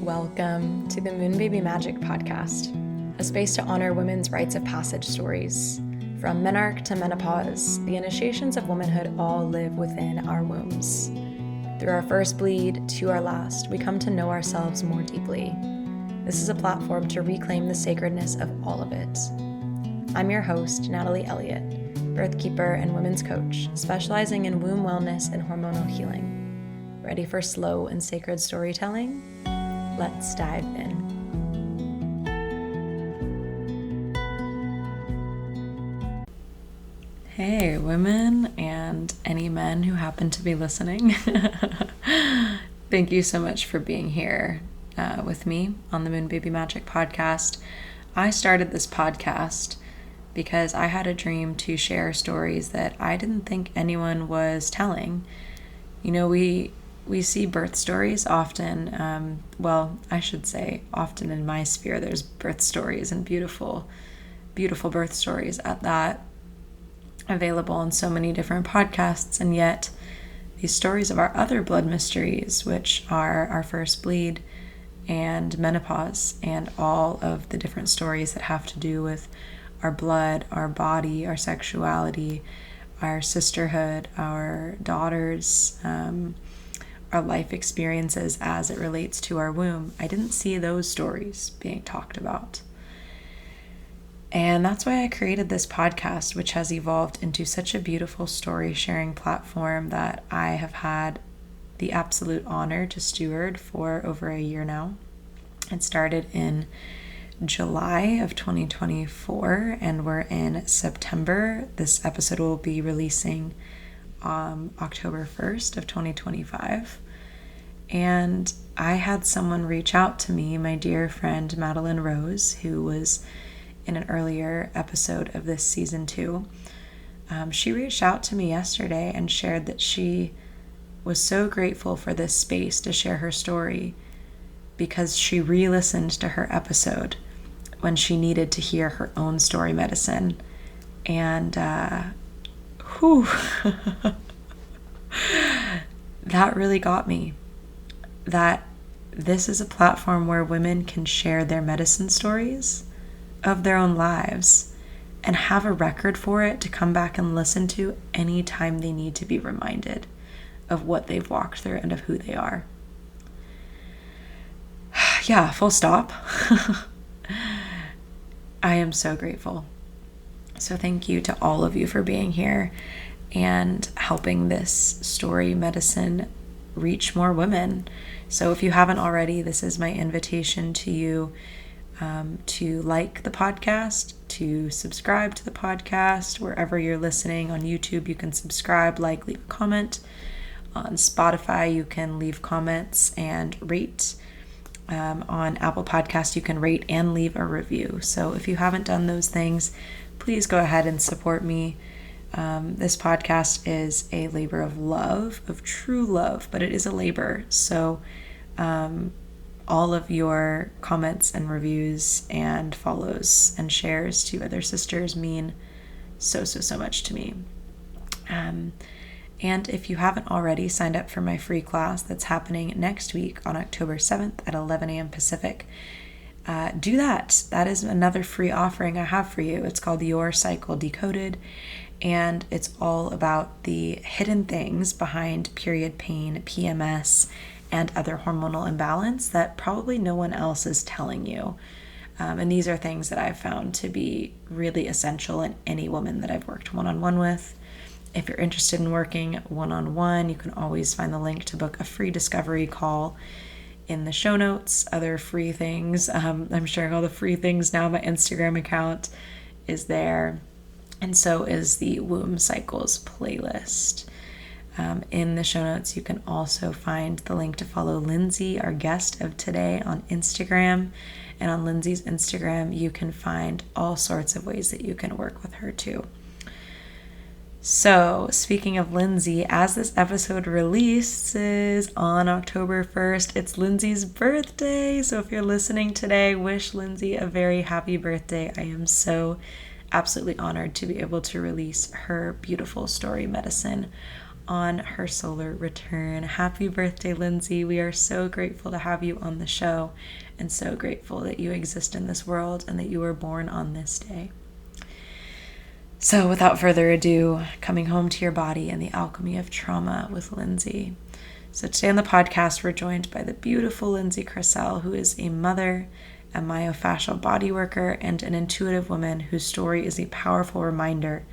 Welcome to the Moon Baby Magic podcast, a space to honor women's rites of passage stories. From menarche to menopause, the initiations of womanhood all live within our wombs. Through our first bleed to our last, we come to know ourselves more deeply. This is a platform to reclaim the sacredness of all of it. I'm your host, Natalie Elliott, birth keeper and women's coach, specializing in womb wellness and hormonal healing. Ready for slow and sacred storytelling? Let's dive in. Hey, women and any men who happen to be listening. Thank you so much for being here with me on the Moon Baby Magic podcast. I started this podcast because I had a dream to share stories that I didn't think anyone was telling. You know, we see birth stories often, I should say often in my sphere, there's birth stories and beautiful, beautiful birth stories at that, available on so many different podcasts. And yet these stories of our other blood mysteries, which are our first bleed and menopause, and all of the different stories that have to do with our blood, our body, our sexuality, our sisterhood, our daughters, our life experiences as it relates to our womb. I didn't see those stories being talked about. And that's why I created this podcast, which has evolved into such a beautiful story sharing platform that I have had the absolute honor to steward for over a year now. It started in July of 2024, and we're in September. This episode will be releasing October 1st of 2025. And I had someone reach out to me, my dear friend Madeline Rose, who was in an earlier episode of this season 2. She reached out to me yesterday and shared that she was so grateful for this space to share her story because she re-listened to her episode when she needed to hear her own story medicine. And that really got me. That this is a platform where women can share their medicine stories of their own lives and have a record for it to come back and listen to anytime they need to be reminded of what they've walked through and of who they are. Yeah, full stop. I am so grateful. So thank you to all of you for being here and helping this story medicine reach more women. So if you haven't already, this is my invitation to you to like the podcast, to subscribe to the podcast wherever you're listening. On YouTube, you can subscribe, leave a comment. On Spotify, you can leave comments and rate. On Apple Podcasts, you can rate and leave a review. So if you haven't done those things, please go ahead and support me. This podcast is a labor of love, of true love, but it is a labor. So all of your comments and reviews and follows and shares to other sisters mean so much to me. And if you haven't already signed up for my free class that's happening next week on October 7th at 11 a.m. Pacific, do that. That is another free offering I have for you. It's called Your Cycle Decoded, and it's all about the hidden things behind period pain, PMS, and other hormonal imbalance that probably no one else is telling you. And these are things that I've found to be really essential in any woman that I've worked one-on-one with. If you're interested in working one-on-one, you can always find the link to book a free discovery call in the show notes. Other free things, I'm sharing all the free things now. My Instagram account is there, and so is the Womb Cycles playlist. In the show notes, you can also find the link to follow Lindsay, our guest of today, on Instagram. And on Lindsay's Instagram, you can find all sorts of ways that you can work with her too. So, speaking of Lindsay, as this episode releases on October 1st, it's Lindsay's birthday. So if you're listening today, wish Lindsay a very happy birthday. I am so absolutely honored to be able to release her beautiful story medicine on her solar return. Happy birthday, Lindsay. We are so grateful to have you on the show and so grateful that you exist in this world and that you were born on this day. So, without further ado, coming home to your body and the alchemy of trauma with Lindsay. So, today on the podcast, we're joined by the beautiful Lindsay Courcelle, who is a mother, a myofascial bodyworker, and an intuitive woman whose story is a powerful reminder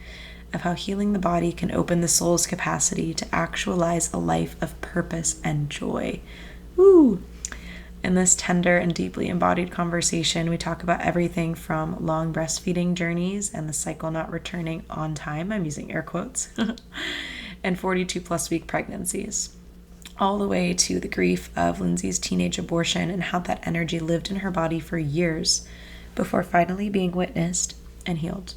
of how healing the body can open the soul's capacity to actualize a life of purpose and joy. Woo! In this tender and deeply embodied conversation, we talk about everything from long breastfeeding journeys and the cycle not returning on time, I'm using air quotes, and 42 plus week pregnancies, all the way to the grief of Lindsay's teenage abortion and how that energy lived in her body for years before finally being witnessed and healed.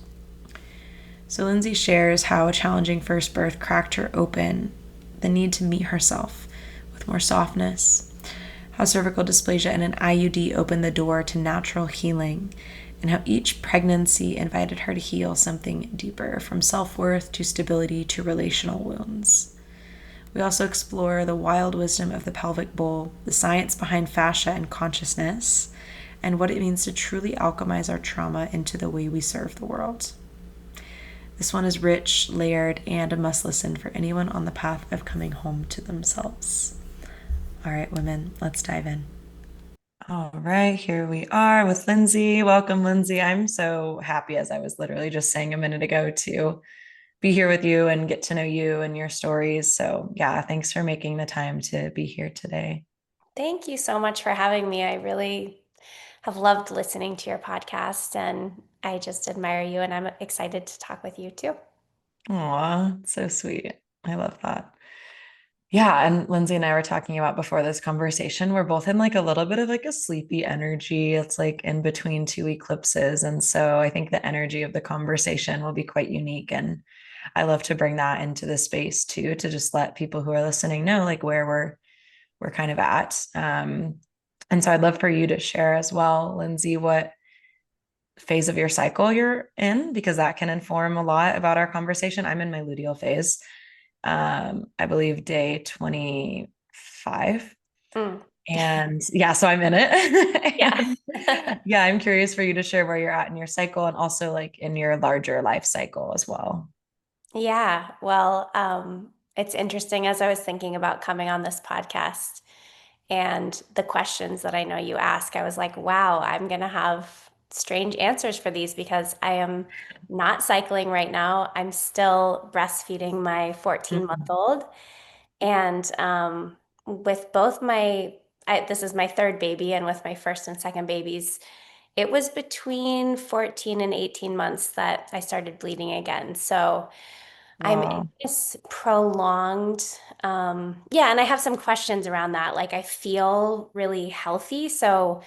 So Lindsay shares how a challenging first birth cracked her open, the need to meet herself with more softness, how cervical dysplasia and an IUD opened the door to natural healing, and how each pregnancy invited her to heal something deeper, from self-worth to stability to relational wounds. We also explore the wild wisdom of the pelvic bowl, the science behind fascia and consciousness, and what it means to truly alchemize our trauma into the way we serve the world. This one is rich, layered, and a must listen for anyone on the path of coming home to themselves. All right, women, let's dive in. All right, here we are with Lindsay. Welcome, Lindsay. I'm so happy, as I was literally just saying a minute ago, to be here with you and get to know you and your stories. So, yeah, thanks for making the time to be here today. Thank you so much for having me. I really have loved listening to your podcast and I just admire you and I'm excited to talk with you too. Aw, so sweet. I love that. Yeah, and Lindsay and I were talking about before this conversation, we're both in like a little bit of like a sleepy energy. It's like in between two eclipses. And so I think the energy of the conversation will be quite unique. And I love to bring that into the space too, to just let people who are listening know like where we're kind of at. And so I'd love for you to share as well, Lindsay, what phase of your cycle you're in, because that can inform a lot about our conversation. I'm in my luteal phase. I believe day 25. Mm. And yeah, so I'm in it. Yeah. And yeah, I'm curious for you to share where you're at in your cycle and also like in your larger life cycle as well. Yeah. Well, it's interesting as I was thinking about coming on this podcast and the questions that I know you ask, I was like, wow, I'm going to have strange answers for these because I am not cycling right now. I'm still breastfeeding my 14-month-old. And with both this is my third baby, and with my first and second babies, it was between 14 and 18 months that I started bleeding again. So I'm in Wow. this prolonged, yeah, and I have some questions around that. Like, I feel really healthy. So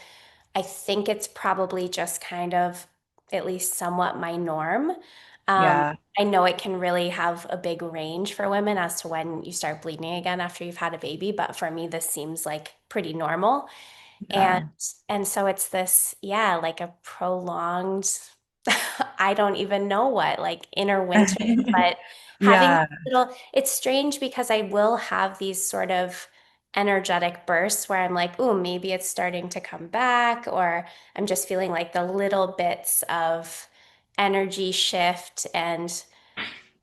I think it's probably just kind of at least somewhat my norm. Um, Yeah. I know it can really have a big range for women as to when you start bleeding again after you've had a baby, but for me, this seems like pretty normal. And Yeah. and so it's this, yeah, like a prolonged, I don't even know what, like inner winter, but having Yeah. it's strange because I will have these sort of energetic bursts where I'm like, oh, maybe it's starting to come back, or I'm just feeling like the little bits of energy shift. And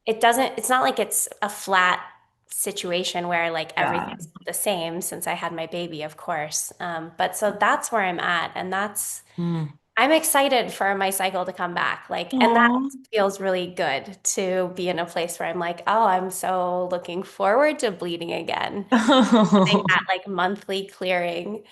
it's not like it's a flat situation where like Yeah. everything's the same since I had my baby, of course. But so that's where I'm at. And Mm. I'm excited for my cycle to come back. Like, and that Aw. feels really good to be in a place where I'm like, oh, I'm so looking forward to bleeding again. Having that like monthly clearing.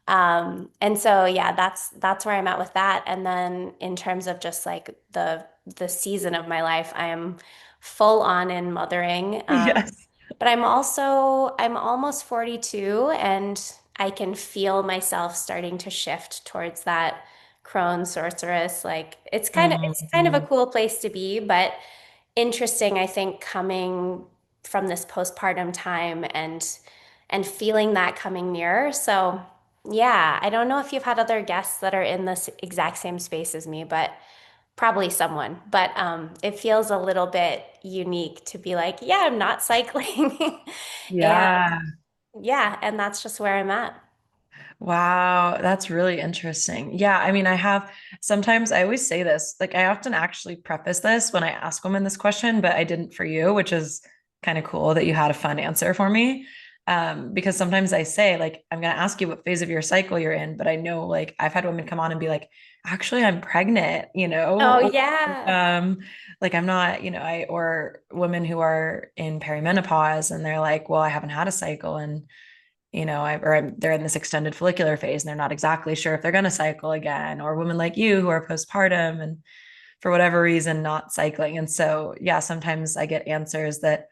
And so yeah, that's where I'm at with that. And then in terms of just like the season of my life, I am full on in mothering. Yes. But I'm almost 42 and I can feel myself starting to shift towards that crone sorceress. Like it's kind of a Mhm. cool place to be, but interesting, I think, coming from this postpartum time and feeling that coming near. So yeah, I don't know if you've had other guests that are in this exact same space as me, but Probably someone, but it feels a little bit unique to be like, yeah, I'm not cycling. And Yeah. yeah, and that's just where I'm at. Wow, that's really interesting. Yeah, I mean, I have sometimes I always say this, like I often actually preface this when I ask women this question, but I didn't for you, which is kind of cool that you had a fun answer for me. Because sometimes I say, like, I'm gonna ask you what phase of your cycle you're in, but I know like I've had women come on and be like, actually, I'm pregnant, Oh or yeah. like I'm not, or women who are in perimenopause and they're like, well, I haven't had a cycle and they're in this extended follicular phase and they're not exactly sure if they're going to cycle again, or women like you who are postpartum and for whatever reason not cycling. And so, yeah, sometimes I get answers that,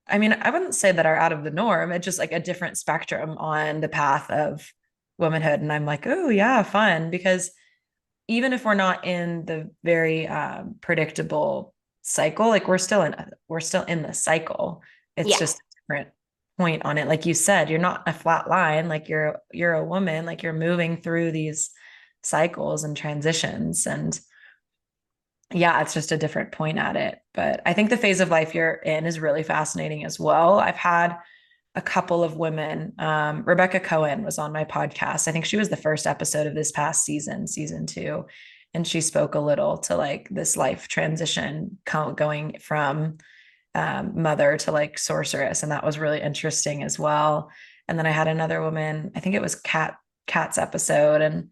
I mean, I wouldn't say that are out of the norm. It's just like a different spectrum on the path of womanhood. And I'm like, oh, yeah, fun. Because even if we're not in the very predictable cycle, like we're still in the cycle. It's Yeah. just a different point on it. Like you said, you're not a flat line. Like you're a woman. Like you're moving through these cycles and transitions, and yeah, it's just a different point at it. But I think the phase of life you're in is really fascinating as well. I've had a couple of women. Rebecca Cohen was on my podcast. I think she was the first episode of this past season, season two. And she spoke a little to like this life transition going from mother to like sorceress. And that was really interesting as well. And then I had another woman, I think it was Kat's episode. And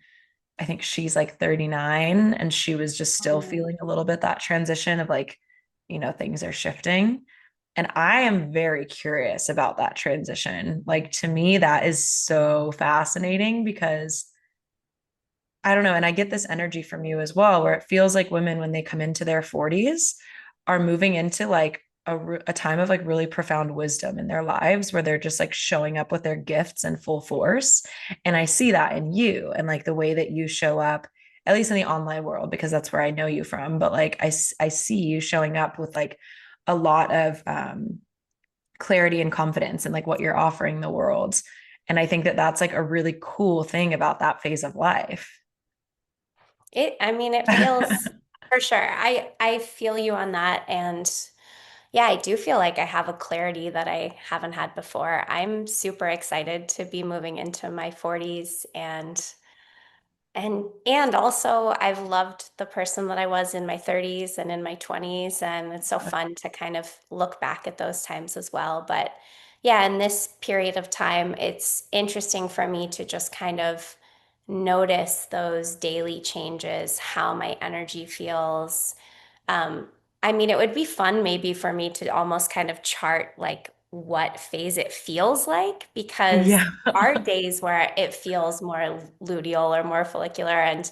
I think she's like 39 and she was just still Mhm. feeling a little bit that transition of like, things are shifting. And I am very curious about that transition. Like to me, that is so fascinating because I don't know. And I get this energy from you as well, where it feels like women, when they come into their 40s, are moving into like a time of like really profound wisdom in their lives where they're just like showing up with their gifts in full force. And I see that in you and like the way that you show up, at least in the online world, because that's where I know you from. But like I see you showing up with like a lot of clarity and confidence in like what you're offering the world. And I think that that's like a really cool thing about that phase of life. I mean, it feels for sure. I feel you on that. And yeah, I do feel like I have a clarity that I haven't had before. I'm super excited to be moving into my 40s and also I've loved the person that I was in my 30s and in my 20s, and it's so fun to kind of look back at those times as well. But yeah, in this period of time, it's interesting for me to just kind of notice those daily changes, how my energy feels. Um, I mean, it would be fun maybe for me to almost kind of chart like what phase it feels like, because Yeah. there are days where it feels more luteal or more follicular, and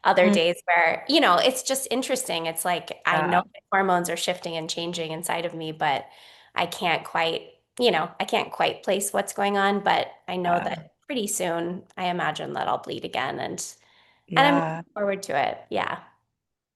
other Mm, days where, it's just interesting. It's like I know yeah. that hormones are shifting and changing inside of me, but I can't quite, I can't quite place what's going on, but I know Yeah. that pretty soon I imagine that I'll bleed again, and I'm looking Yeah. forward to it. Yeah.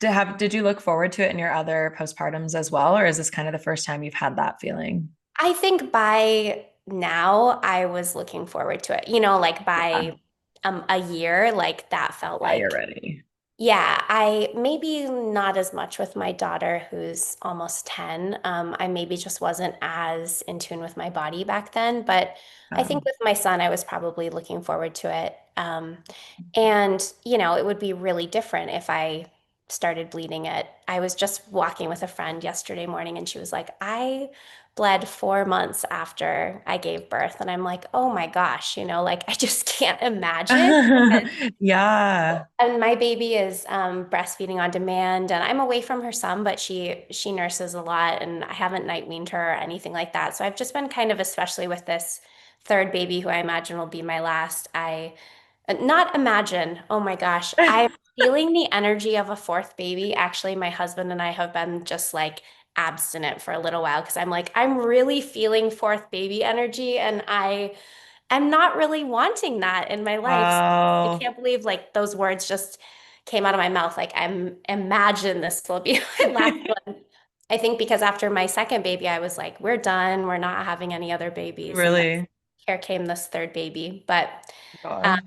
Did you look forward to it in your other postpartums as well, or is this kind of the first time you've had that feeling? I think by now I was looking forward to it. Like Yeah. by a year, like that felt Yeah, you're like, ready. yeah, I maybe not as much with my daughter who's almost 10. I maybe just wasn't as in tune with my body back then, but I think Um, with my son, I was probably looking forward to it. And, it would be really different if I started bleeding it. I was just walking with a friend yesterday morning and she was like, I bled 4 months after I gave birth. And I'm like, oh my gosh, like I just can't imagine. yeah. And my baby is breastfeeding on demand, and I'm away from her some, but she nurses a lot, and I haven't night weaned her or anything like that. So I've just been kind of, especially with this third baby, who I imagine will be my last. I not imagine. Oh my gosh, I'm feeling the energy of a fourth baby. Actually, my husband and I have been just like abstinent for a little while because I'm like, I'm really feeling fourth baby energy, and I'm not really wanting that in my life. So I Oh. can't believe like those words just came out of my mouth. Like I'm imagine this will be my last one. I think because after my second baby, I was like, we're done. We're not having any other babies. And then Really? here came this third baby. But um, God.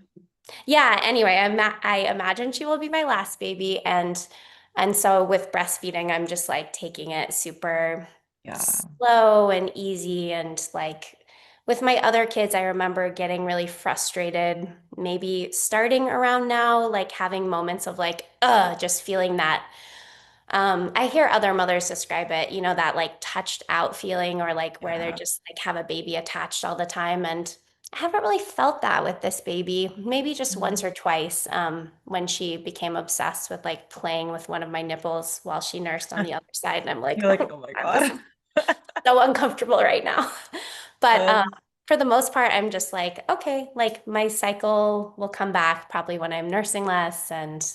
yeah, anyway, I imagine she will be my last baby. And And so with breastfeeding, I'm just like taking it super Yeah. slow and easy. And like with my other kids, I remember getting really frustrated, maybe starting around now, like having moments of like, just feeling that. I hear other mothers describe it, that like touched out feeling or like where they're Yeah. just like have a baby attached all the time. And I haven't really felt that with this baby, maybe just once or twice when she became obsessed with like playing with one of my nipples while she nursed on the other side. And I'm like, You're oh like, my oh my God, this God. is so uncomfortable right now. But Um, for the most part, I'm just like, okay, like my cycle will come back probably when I'm nursing less. And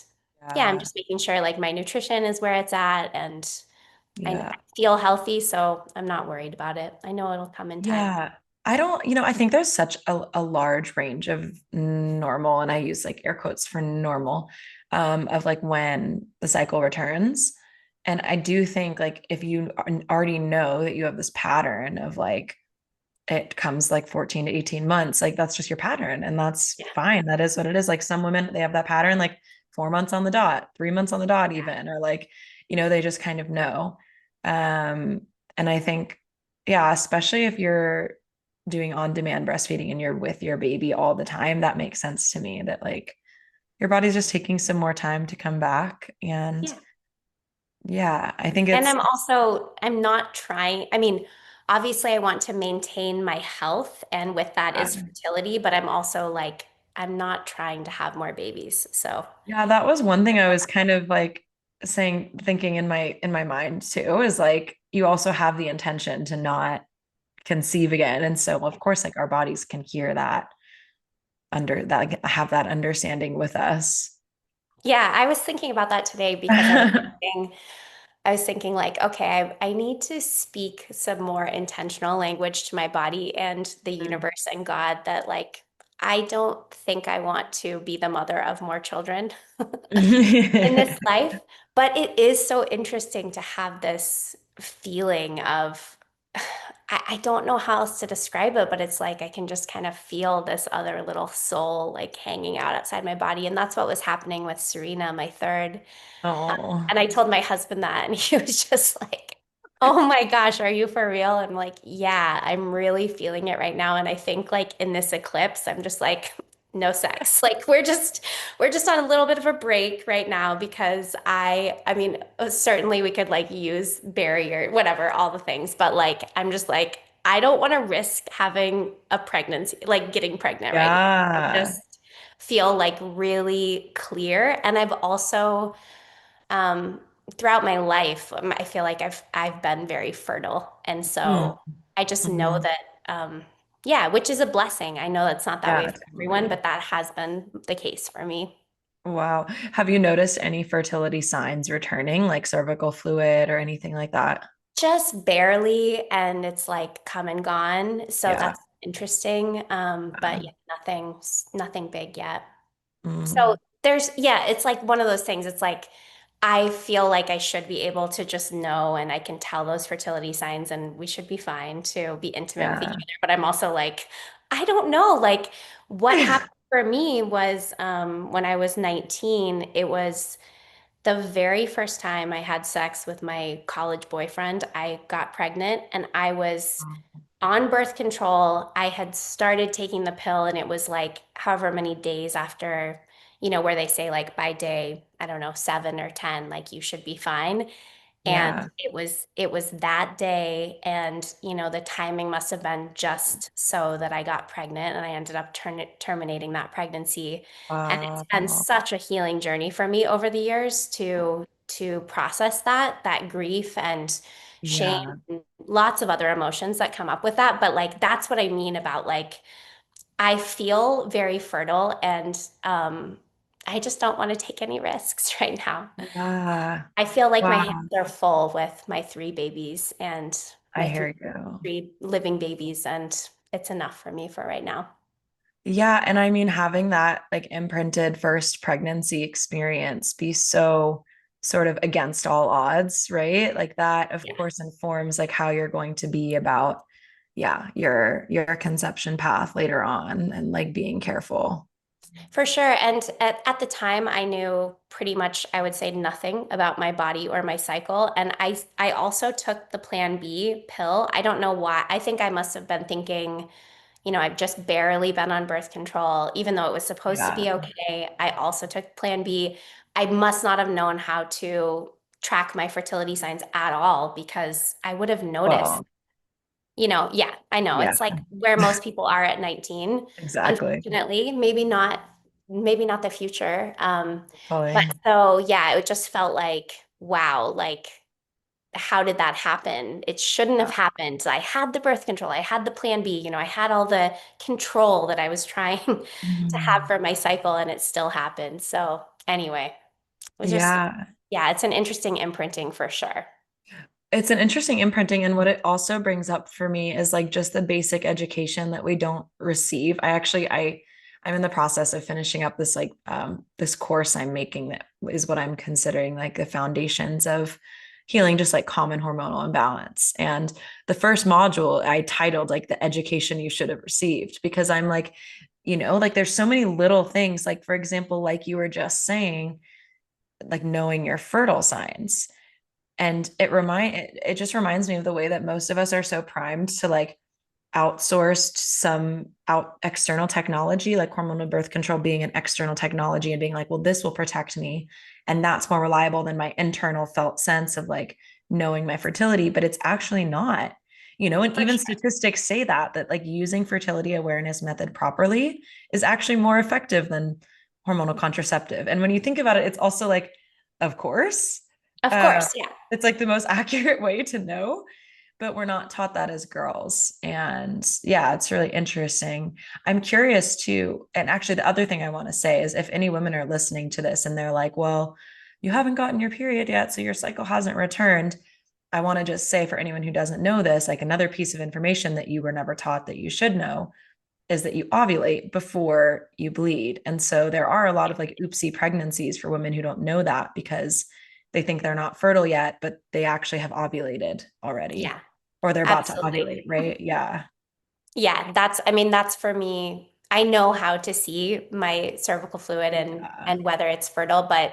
yeah, I'm yeah. just making sure like my nutrition is where it's at and I Yeah. feel healthy, so I'm not worried about it. I know it'll come in time. Yeah. I don't, I think there's such a large range of normal, and I use like air quotes for normal, of like when the cycle returns. And I do think like if you already know that you have this pattern of like it comes like 14 to 18 months, like that's just your pattern and that's Yeah. fine. That is what it is. Like some women, they have that pattern like 4 months on the dot, 3 months on the dot, Yeah. even, or like, they just kind of know. Um, and I think, yeah, especially if you're doing on-demand breastfeeding and you're with your baby all the time, that makes sense to me that like your body's just taking some more time to come back. And Yeah. yeah, I think And it's I'm not trying, I mean, obviously I want to maintain my health and with that is fertility, but I'm also like, I'm not trying to have more babies. So yeah, that was one thing I was kind of like thinking in my mind too, is like you also have the intention to not conceive again. And so of course, like our bodies can hear that under that, like, have that understanding with us. yeah, I was thinking about that today because I was thinking like, okay, I need to speak some more intentional language to my body and the universe and God that like I don't think I want to be the mother of more children in this life, but it is so interesting to have this feeling of I don't know how else to describe it, but it's like I can just kind of feel this other little soul like hanging out outside my body. And that's what was happening with Serena, my third. Oh, And I told my husband that, and he was just like, "Oh my gosh, are you for real?" I'm like, "Yeah, I'm really feeling it right now." And I think like in this eclipse, I'm just like, no sex. Like we're just on a little bit of a break right now because I mean, certainly we could like use barrier, whatever, all the things, but like I'm just like I don't want to risk having a pregnancy, like getting pregnant right now. I yeah. just feel like really clear, and I've also um, throughout my life, I feel like I've been very fertile, and Mm. so I just know Mhm. that, yeah, which is a blessing. I know that's not that way Yeah, for everyone, totally. but that has been the case for me. Wow. Have you noticed any fertility signs returning, like cervical fluid or anything like that? Just barely, and it's like come and gone. So Yeah. that's interesting. But yeah, nothing big yet. So Mm. yeah, it's like one of those things. It's like I feel like I should be able to just know and I can tell those fertility signs and we should be fine to be intimate with each Yeah. other. But I'm also like, I don't know. Like what happened for me was when I was 19, it was the very first time I had sex with my college boyfriend. I got pregnant and I was on birth control. I had started taking the pill and it was like however many days after, where they say like by day, I don't know, 7 or 10, like you should be fine. And Yeah. it was that day and the timing must have been just so that I got pregnant and I ended up terminating that pregnancy. And it's been Wow. such a healing journey for me over the years to process that grief and shame Yeah. and lots of other emotions that come up with that. But like that's what I mean about like I feel very fertile and I just don't want to take any risks right now. Yeah. I feel like my hands Wow. are full with my three babies and I my three hear you. three living babies, and it's enough for me for right now. Yeah. And I mean, having that like imprinted first pregnancy experience be so sort of against all odds, right? Like that, of Yeah. course, informs like how you're going to be about, yeah, your conception path later on and like being careful. For sure. And at the time, I knew pretty much, I would say, nothing about my body or my cycle. And I also took the Plan B pill. I don't know why. I think I must have been thinking, I've just barely been on birth control, even though it was supposed to Yeah. be okay. I also took Plan B. I must not have known how to track my fertility signs at all because I would have noticed. Well, Yeah, I know. yeah, It's like where most people are at 19. exactly. Unfortunately, maybe not the future. But Fully. so yeah, it just felt like, wow, like how did that happen? It shouldn't have Yeah. happened. I had the birth control, I had the Plan B, I had all the control that I was trying to have Mhm. for my cycle, and it still happened. So anyway, it was just, Yeah. yeah, it's an interesting imprinting for sure. It's an interesting imprinting. And what it also brings up for me is like just the basic education that we don't receive. I'm in the process of finishing up this this course I'm making that is what I'm considering like the foundations of healing, just like common hormonal imbalance. And the first module I titled like the education you should have received, because I'm like, like there's so many little things, like for example, like you were just saying, like knowing your fertile signs. And it just reminds me of the way that most of us are so primed to like outsourced some out external technology, like hormonal birth control being an external technology and being like, well, this will protect me. And that's more reliable than my internal felt sense of like knowing my fertility, but it's actually not. And For even sure. statistics say that like using fertility awareness method properly is actually more effective than hormonal contraceptive. And when you think about it, it's also like, of course, Of uh, course, yeah. it's like the most accurate way to know, but we're not taught that as girls. And yeah, it's really interesting. I'm curious too. And actually, the other thing I want to say is if any women are listening to this and they're like, well, you haven't gotten your period yet, so your cycle hasn't returned. I want to just say for anyone who doesn't know this, like another piece of information that you were never taught that you should know is that you ovulate before you bleed. And so there are a lot of like oopsie pregnancies for women who don't know that because they think they're not fertile yet, but they actually have ovulated already Yeah, or they're about to absolutely. ovulate, right? Yeah. Yeah, I mean, that's for me. I know how to see my cervical fluid Yeah. and whether it's fertile, but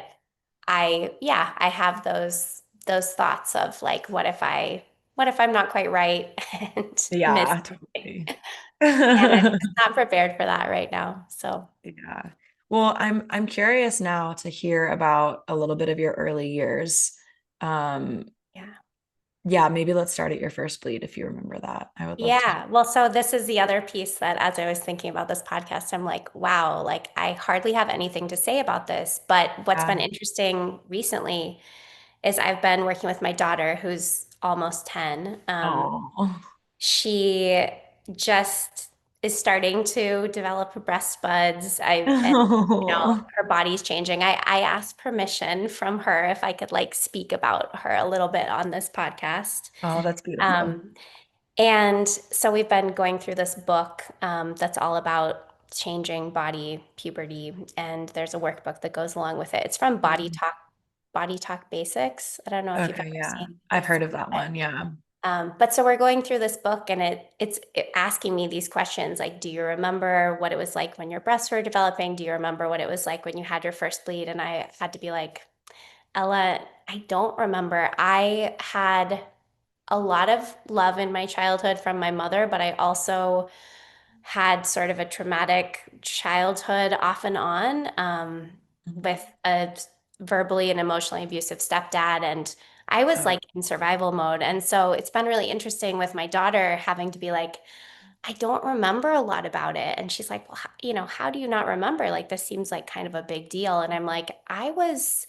yeah, I have those thoughts of like, what if I'm not quite right and miss Yeah, something? totally. And I'm just not prepared for that right now. So Yeah. Well, I'm curious now to hear about a little bit of your early years. Um, yeah. yeah, maybe let's start at your first bleed if you remember that. I would love to hear. Yeah. Well, so this is the other piece that as I was thinking about this podcast, I'm like, wow, like I hardly have anything to say about this. But what's been Yeah. interesting recently is I've been working with my daughter who's almost 10. Oh. She just is starting to develop her breast buds. And Oh. her body's changing. I asked permission from her if I could like speak about her a little bit on this podcast. Oh, that's beautiful. Um, and so we've been going through this book that's all about changing body puberty, and there's a workbook that goes along with it. It's from Mhm. Body Talk Basics. I don't know if you've Okay, ever yeah. seen I've before, heard of that but one. Yeah. so we're going through this book, and it's asking me these questions like, do you remember what it was like when your breasts were developing? Do you remember what it was like when you had your first bleed? And I had to be like, Ella, I don't remember. I had a lot of love in my childhood from my mother, but I also had sort of a traumatic childhood off and on Mhm. with a verbally and emotionally abusive stepdad. And I was Oh, like in survival mode. And so it's been really interesting with my daughter having to be like, I don't remember a lot about it. And she's like, well, how do you not remember? Like, this seems like kind of a big deal. And I'm like, I was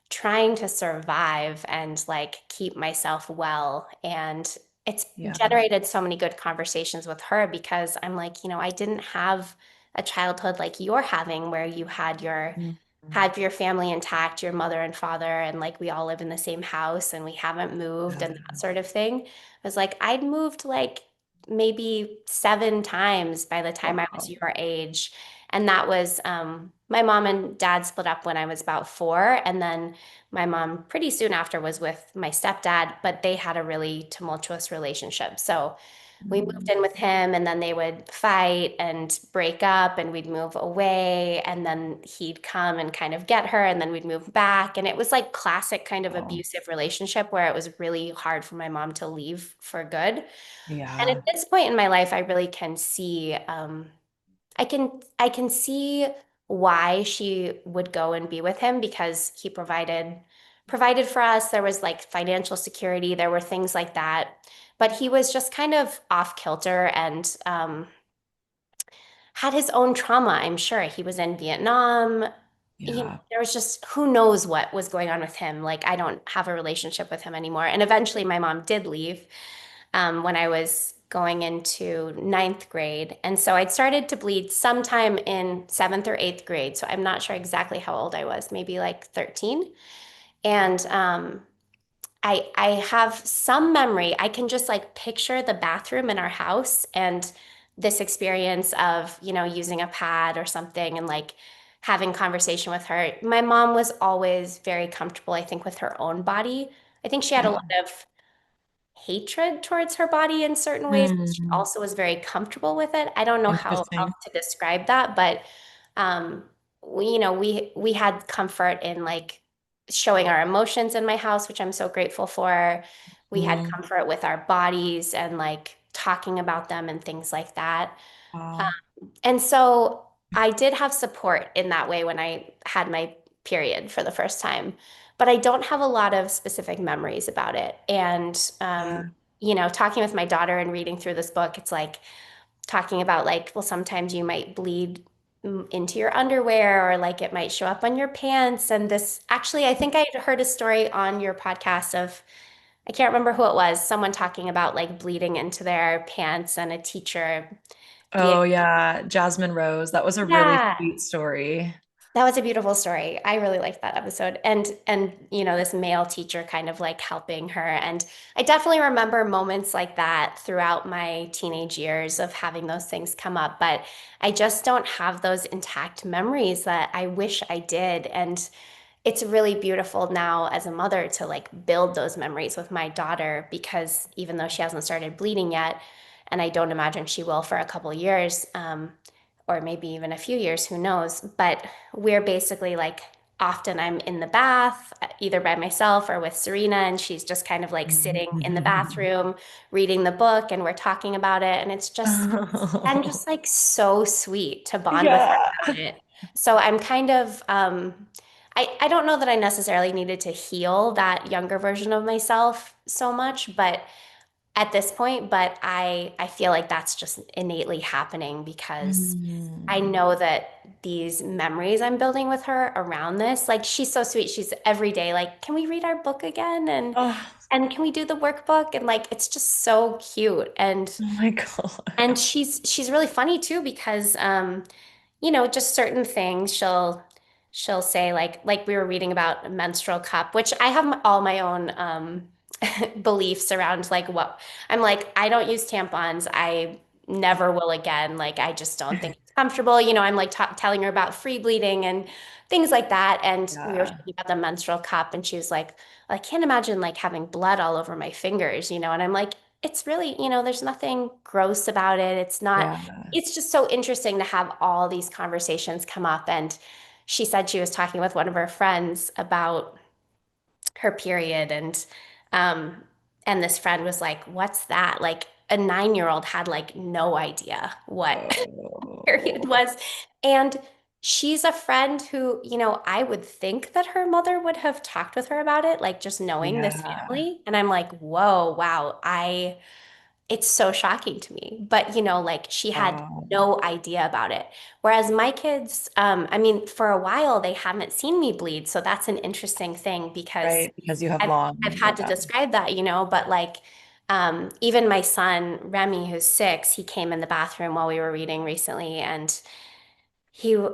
trying to survive and like keep myself well. And it's yeah. generated so many good conversations with her because I'm like, I didn't have a childhood like you're having where you Mhm. had your family intact, your mother and father, and like we all live in the same house and we haven't moved and that Yeah. sort of thing. I was like, I'd moved like maybe 7 times by the time I was Wow. your age. And that was my mom and dad split up when I was about 4. And then my mom pretty soon after was with my stepdad, but they had a really tumultuous relationship. So we moved Mm. in with him, and then they would fight and break up, and we'd move away, and then he'd come and kind of get her, and then we'd move back. And it was like classic kind of Oh, abusive relationship where it was really hard for my mom to leave for good. And at yeah. this point in my life, I really can see, I can see why she would go and be with him because he provided for us. There was like financial security, there were things like that. But he was just kind of off kilter and had his own trauma, I'm sure. He was in Vietnam. Yeah. There was just who knows what was going on with him. Like, I don't have a relationship with him anymore. And eventually, my mom did leave when I was going into ninth grade. And so I'd started to bleed sometime in seventh or eighth grade. So I'm not sure exactly how old I was, maybe like 13. And I have some memory. I can just like picture the bathroom in our house and this experience of, using a pad or something and like having conversation with her. My mom was always very comfortable, I think, with her own body. I think she had a Yeah. lot of hatred towards her body in certain ways. She Mm. also was very comfortable with it. I don't know how else Interesting. to describe that, but um, we had comfort in like showing our emotions in my house, which I'm so grateful for. We had Mm. comfort with our bodies and like talking about them and things like that. Wow. And so I did have support in that way when I had my period for the first time, but I don't have a lot of specific memories about it. And, Yeah. talking with my daughter and reading through this book, it's like talking about like, well, sometimes you might bleed into your underwear or like it might show up on your pants. And this actually, I think I heard a story on your podcast of, I can't remember who it was, someone talking about like bleeding into their pants and a teacher being, Oh, yeah. Jasmine Rose. That was a really yeah. sweet story. That was a beautiful story. I really liked that episode. And this male teacher kind of like helping her. And I definitely remember moments like that throughout my teenage years of having those things come up, but I just don't have those intact memories that I wish I did. And it's really beautiful now as a mother to like build those memories with my daughter because even though she hasn't started bleeding yet, and I don't imagine she will for a couple years, or maybe even a few years, who knows? But we're basically like often I'm in the bath, either by myself or with Serena, and she's just kind of like sitting in the bathroom reading the book, and we're talking about it, and it's just and Oh, just like so sweet to bond with her yeah. about it. So I'm kind of I don't know that I necessarily needed to heal that younger version of myself so much, but at this point, but I feel like that's just innately happening because I Mm. know that these memories I'm building with her around this, like she's so sweet. She's every day like, can we read our book again? Oh, And can we do the workbook? And like it's just so cute. oh my God. And she's really funny too because just certain things she'll say like we were reading about a menstrual cup, which I have all my own beliefs around like what I'm like, I don't use tampons. I never will again. Like I just don't think it's comfortable. I'm like telling her about free bleeding and things like that. And we were Yeah. talking about the menstrual cup and she was like, I can't imagine like having blood all over my fingers, and I'm like, it's really, there's nothing gross about it. It's not, Yeah. it's just so interesting to have all these conversations come up. And she said she was talking with one of her friends about her period um and this friend was like, what's that? Like a 9-year-old had like no idea what period Oh, was. And she's a friend who, I would think that her mother would have talked with her about it, like just knowing this yeah. family. And I'm like, whoa, wow, it's so shocking to me. But, like she had Wow. no idea about it. Whereas my kids, I mean, for a while they haven't seen me bleed. So that's an interesting thing because Right. Because you have I've long, I've had to yeah. describe that, but like even my son Remy, who's 6, he came in the bathroom while we were reading recently, and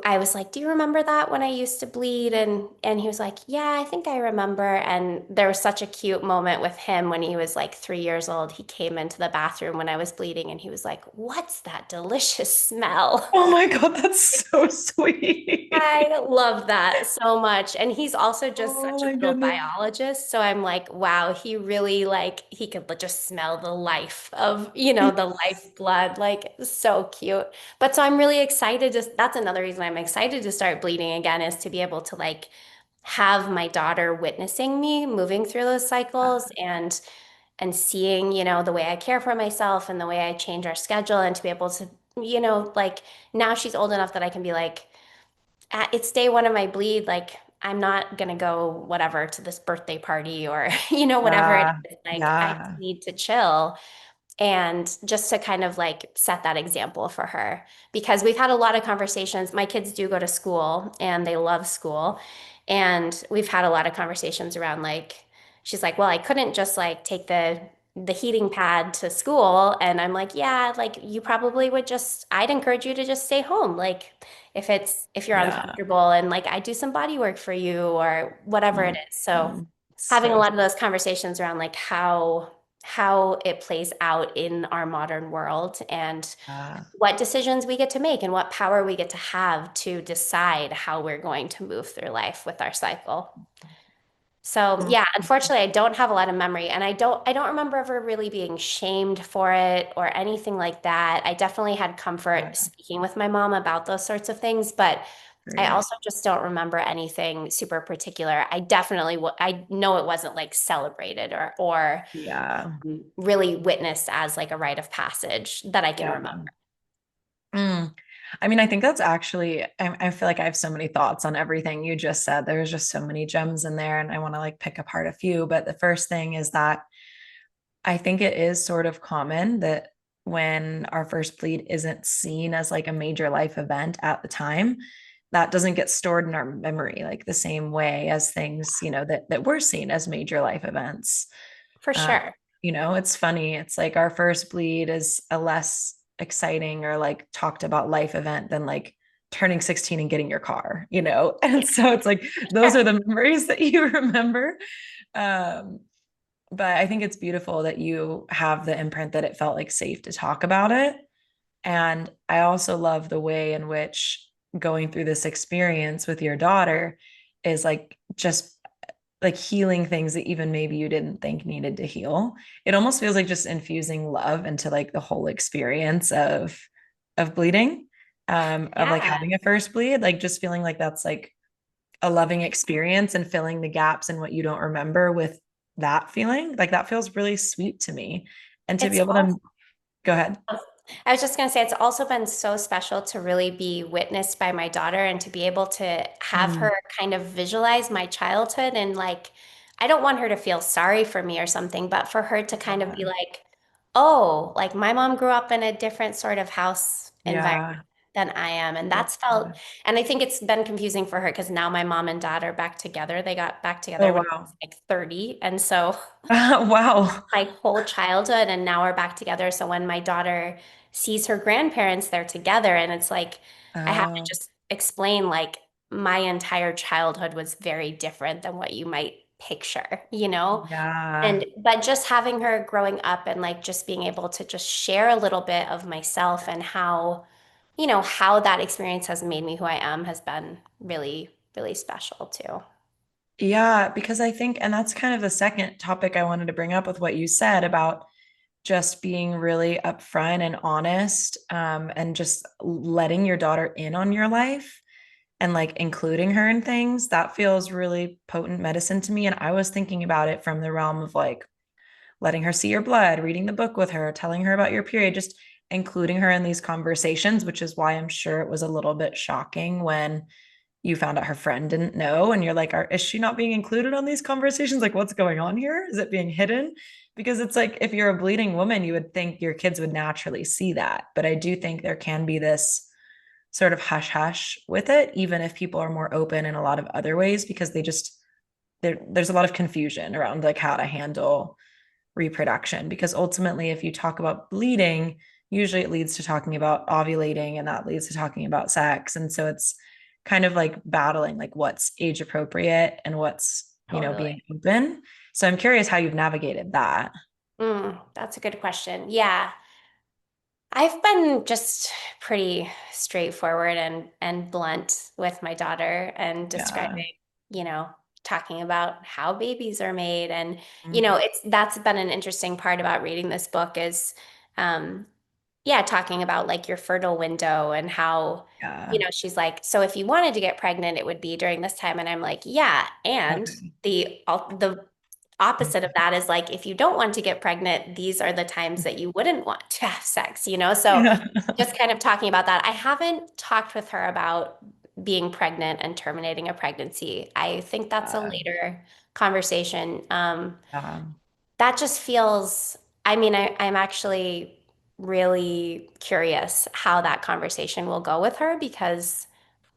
I was like, "Do you remember that when I used to bleed?" And he was like, "Yeah, I think I remember." And there was such a cute moment with him when he was like 3 years old. He came into the bathroom when I was bleeding, and he was like, "What's that delicious smell?" Oh my God, that's so sweet. I love that so much. And he's also just Oh such a my little goodness. biologist. So I'm like, wow, he really like he could just smell the life of, the lifeblood. Like so cute. But so I'm really excited to that's another reason I'm excited to start bleeding again is to be able to like have my daughter witnessing me moving through those cycles and seeing, the way I care for myself and the way I change our schedule and to be able to, like now she's old enough that I can be like it's day one of my bleed. Like, I'm not gonna go whatever to this birthday party or, whatever it Yeah. is. Like, I just Yeah. need to chill and just to kind of like set that example for her because we've had a lot of conversations. My kids do go to school and they love school. And we've had a lot of conversations around like, she's like, well, I couldn't just like take the heating pad to school. And I'm like, yeah, like you probably would just, I'd encourage you to just stay home. Like if you're Yeah. uncomfortable and like I do some body work for you or whatever it is. So Mhm. having a So, lot of those conversations around like how it plays out in our modern world and what decisions we get to make and what power we get to have to decide how we're going to move through life with our cycle. So uh, yeah, unfortunately, I don't have a lot of memory and I don't remember ever really being shamed for it or anything like that. I definitely had comfort yeah, speaking with my mom about those sorts of things, but I great. also just don't remember anything super particular. I definitely I know it wasn't like celebrated or Yeah. really witnessed as like a rite of passage that I can Yeah. remember. Mm. I mean, I think that's actually, I feel like I have so many thoughts on everything you just said. There's just so many gems in there, and I want to like pick apart a few. But the first thing is that I think it is sort of common that when our first bleed isn't seen as like a major life event at the time, that doesn't get stored in our memory like the same way as things, that were seen as major life events. For Uh, sure. it's funny. It's like our first bleed is a less exciting or like talked about life event than like turning 16 and getting your car. And so it's like those Sure. are the memories that you remember. Um, but I think it's beautiful that you have the imprint that it felt like safe to talk about it. And I also love the way in which going through this experience with your daughter is like just like healing things that even maybe you didn't think needed to heal. It almost feels like just infusing love into like the whole experience of bleeding, of like Yeah. having a first bleed, like just feeling like that's like a loving experience and filling the gaps in what you don't remember with that feeling. Like that feels really sweet to me. And to be It's able also to go ahead. I was just going to say, it's also been so special to really be witnessed by my daughter and to be able to have her Mm, kind of visualize my childhood. And like, I don't want her to feel sorry for me or something, but for her to kind of be yeah. like, oh, like my mom grew up in a different sort of house environment Yeah. than I am. And Yeah. that's felt, and I think it's been confusing for her because now my mom and dad are back together. They got back Oh, together when I was wow. like 30. And so Wow. my whole childhood and now we're back together. So when my daughter sees her grandparents, they're together and it's like I have to Oh, just explain like my entire childhood was very different than what you might picture, you know? yeah. And but just having her growing up and like just being able to just share a little bit of myself and how that experience has made me who I am has been really, really special too. Yeah, because I think, and that's kind of the second topic I wanted to bring up with what you said about just being really upfront and honest, and just letting your daughter in on your life and like including her in things. That feels really potent medicine to me. And I was thinking about it from the realm of like letting her see your blood, reading the book with her, telling her about your period, just including her in these conversations, which is why I'm sure it was a little bit shocking when you found out her friend didn't know and you're like, is she not being included on these conversations? Like, what's going on here? Is it being hidden? Because it's like, if you're a bleeding woman, you would think your kids would naturally see that. But I do think there can be this sort of hush hush with it, even if people are more open in a lot of other ways, because there's a lot of confusion around like how to handle reproduction. Because ultimately, if you talk about bleeding, usually it leads to talking about ovulating and that leads to talking about sex. And so it's kind of like battling like what's age appropriate and what's, Totally. being open. So I'm curious how you've navigated that. That's a good question. Yeah. I've been just pretty straightforward and blunt with my daughter and Yeah. describing, you know, talking about how babies are made. And, Mm. it's that's been an interesting part about reading this book is um yeah, talking about like your fertile window and how, Yeah. she's like, so if you wanted to get pregnant, it would be during this time. And I'm like, yeah. And Okay. the opposite of that is like, if you don't want to get pregnant, these are the times that you wouldn't want to have sex. So Yeah. just kind of talking about that. I haven't talked with her about being pregnant and terminating a pregnancy. I think that's a Yeah. later conversation. Yeah. That just feels, I mean, I'm actually really curious how that conversation will go with her because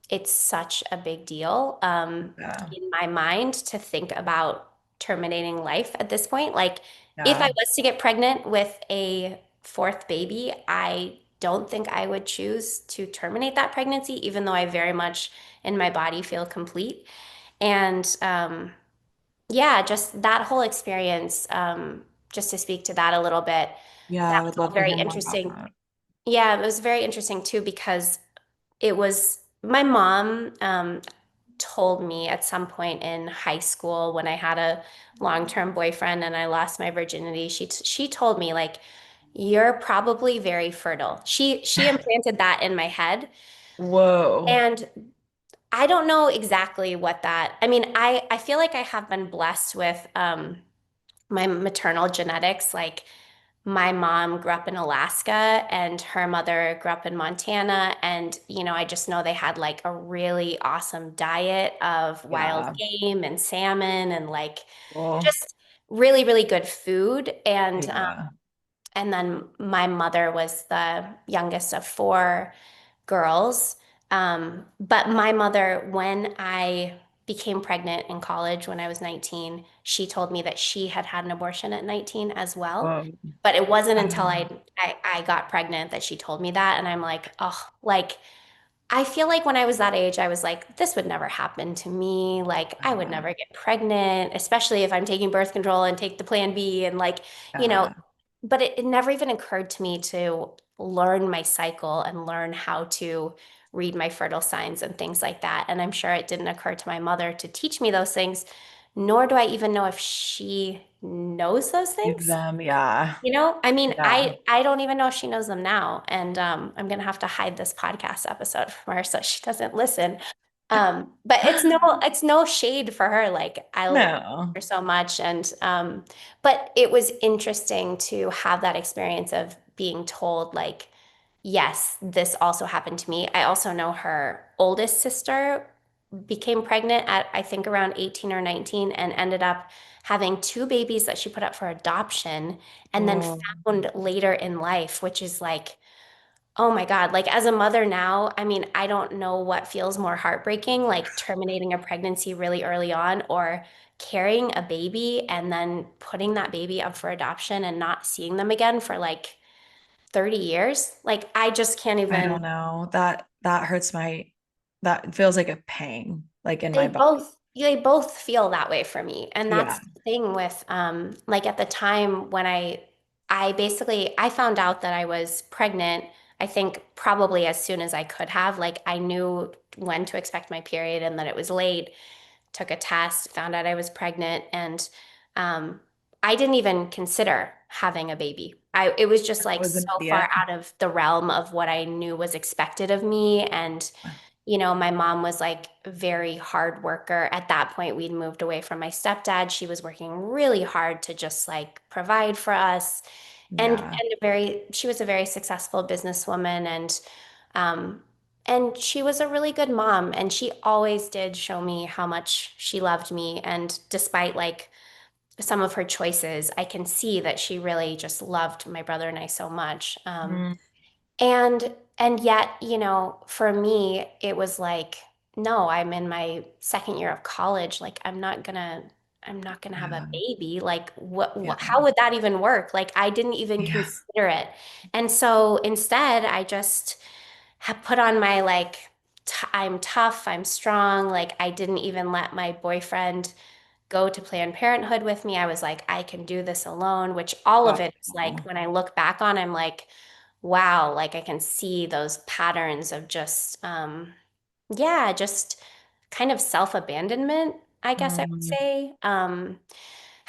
it's such a big deal Yeah. in my mind to think about terminating life at this point. Like, if I Yeah. was to get pregnant with a fourth baby, I don't think I would choose to terminate that pregnancy, even though I very much in my body feel complete. And yeah, just that whole experience, just to speak to that a little bit, Yeah, that I was would all love to very hear more about interesting. that. Yeah, it was very interesting too because it was my mom told me at some point in high school when I had a long-term boyfriend and I lost my virginity. She told me like, you're probably very fertile. She implanted that in my head, Whoa. and I don't know exactly what that. I mean, I feel like I have been blessed with my maternal genetics. Like my mom grew up in Alaska and her mother grew up in Montana. And, I just know they had like a really awesome diet of wild Yeah. game and salmon and like Well, just really, really good food. yeah. And then my mother was the youngest of four girls. But my mother, when I became pregnant in college when I was 19, she told me that she had had an abortion at 19 as well. Whoa. But it wasn't until Um, I got pregnant that she told me that. And I'm like, oh, like I feel like when I was that age, I was like, this would never happen to me. Like, I would uh, never get pregnant, especially if I'm taking birth control and take the plan B. And like, you know, uh, but it never even occurred to me to learn my cycle and learn how to read my fertile signs and things like that. And I'm sure it didn't occur to my mother to teach me those things, nor do I even know if she knows those Leave things. them. Yeah. I mean, Yeah. I don't even know if she knows them now, and I'm gonna have to hide this podcast episode from her so she doesn't listen. But it's no shade for her. Like I love No. her so much, and but it was interesting to have that experience of being told like, yes, this also happened to me. I also know her oldest sister became pregnant at I think around 18 or 19 and ended up having two babies that she put up for adoption and then Oh, found later in life, which is like, oh my God, like as a mother now, I mean, I don't know what feels more heartbreaking, like terminating a pregnancy really early on or carrying a baby and then putting that baby up for adoption and not seeing them again for like 30 years. Like I just can't I even. don't know. That hurts that feels like a pang, like in my They body. both they both feel that way for me. And that's Yeah. the thing with like at the time when I basically I found out that I was pregnant, I think probably as soon as I could have. Like I knew when to expect my period and that it was late, took a test, found out I was pregnant, and um I didn't even consider having a baby. It was just That like was so far immediate. out of the realm of what I knew was expected of me. And my mom was like a very hard worker. At that point, we'd moved away from my stepdad. She was working really hard to just like provide for us. Yeah. She was a very successful businesswoman um and she was a really good mom and she always did show me how much she loved me. And despite like some of her choices, I can see that she really just loved my brother and I so much. Mm, And yet, for me, it was like, no, I'm in my second year of college. Like, I'm not gonna have a yeah. baby. Like, what, Yeah. how would that even work? Like, I didn't even Yeah. consider it. And so instead, I just have put on my like, I'm tough, I'm strong. Like, I didn't even let my boyfriend go to Planned Parenthood with me. I was like, I can do this alone, which all of That's it is like, cool. when I look back on, I'm like, wow, like I can see those patterns of just, yeah, just kind of self-abandonment, I guess I would Mm, say,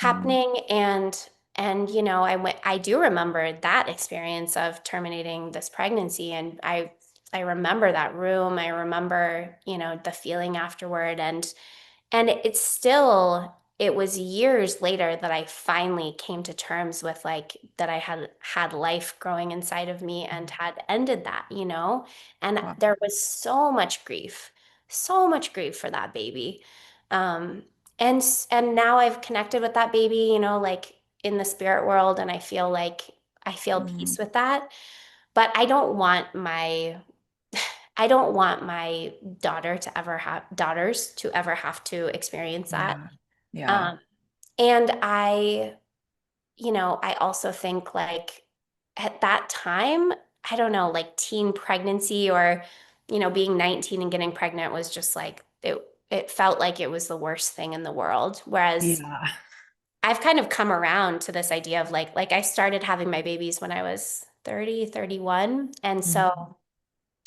mm, happening. And I do remember that experience of terminating this pregnancy. And I remember that room. I remember, the feeling afterward. And it was years later that I finally came to terms with like that I had life growing inside of me and had ended that. And wow. there was so much grief for that baby. Um, and now I've connected with that baby, like in the spirit world, and I feel Mm, peace with that. But I don't want my daughters to ever have to experience that. yeah. Yeah. Um, and I also think like at that time, I don't know, like teen pregnancy or, being 19 and getting pregnant was just like it felt like it was the worst thing in the world. Whereas Yeah. I've kind of come around to this idea of like I started having my babies when I was 30, 31. And Mhm. so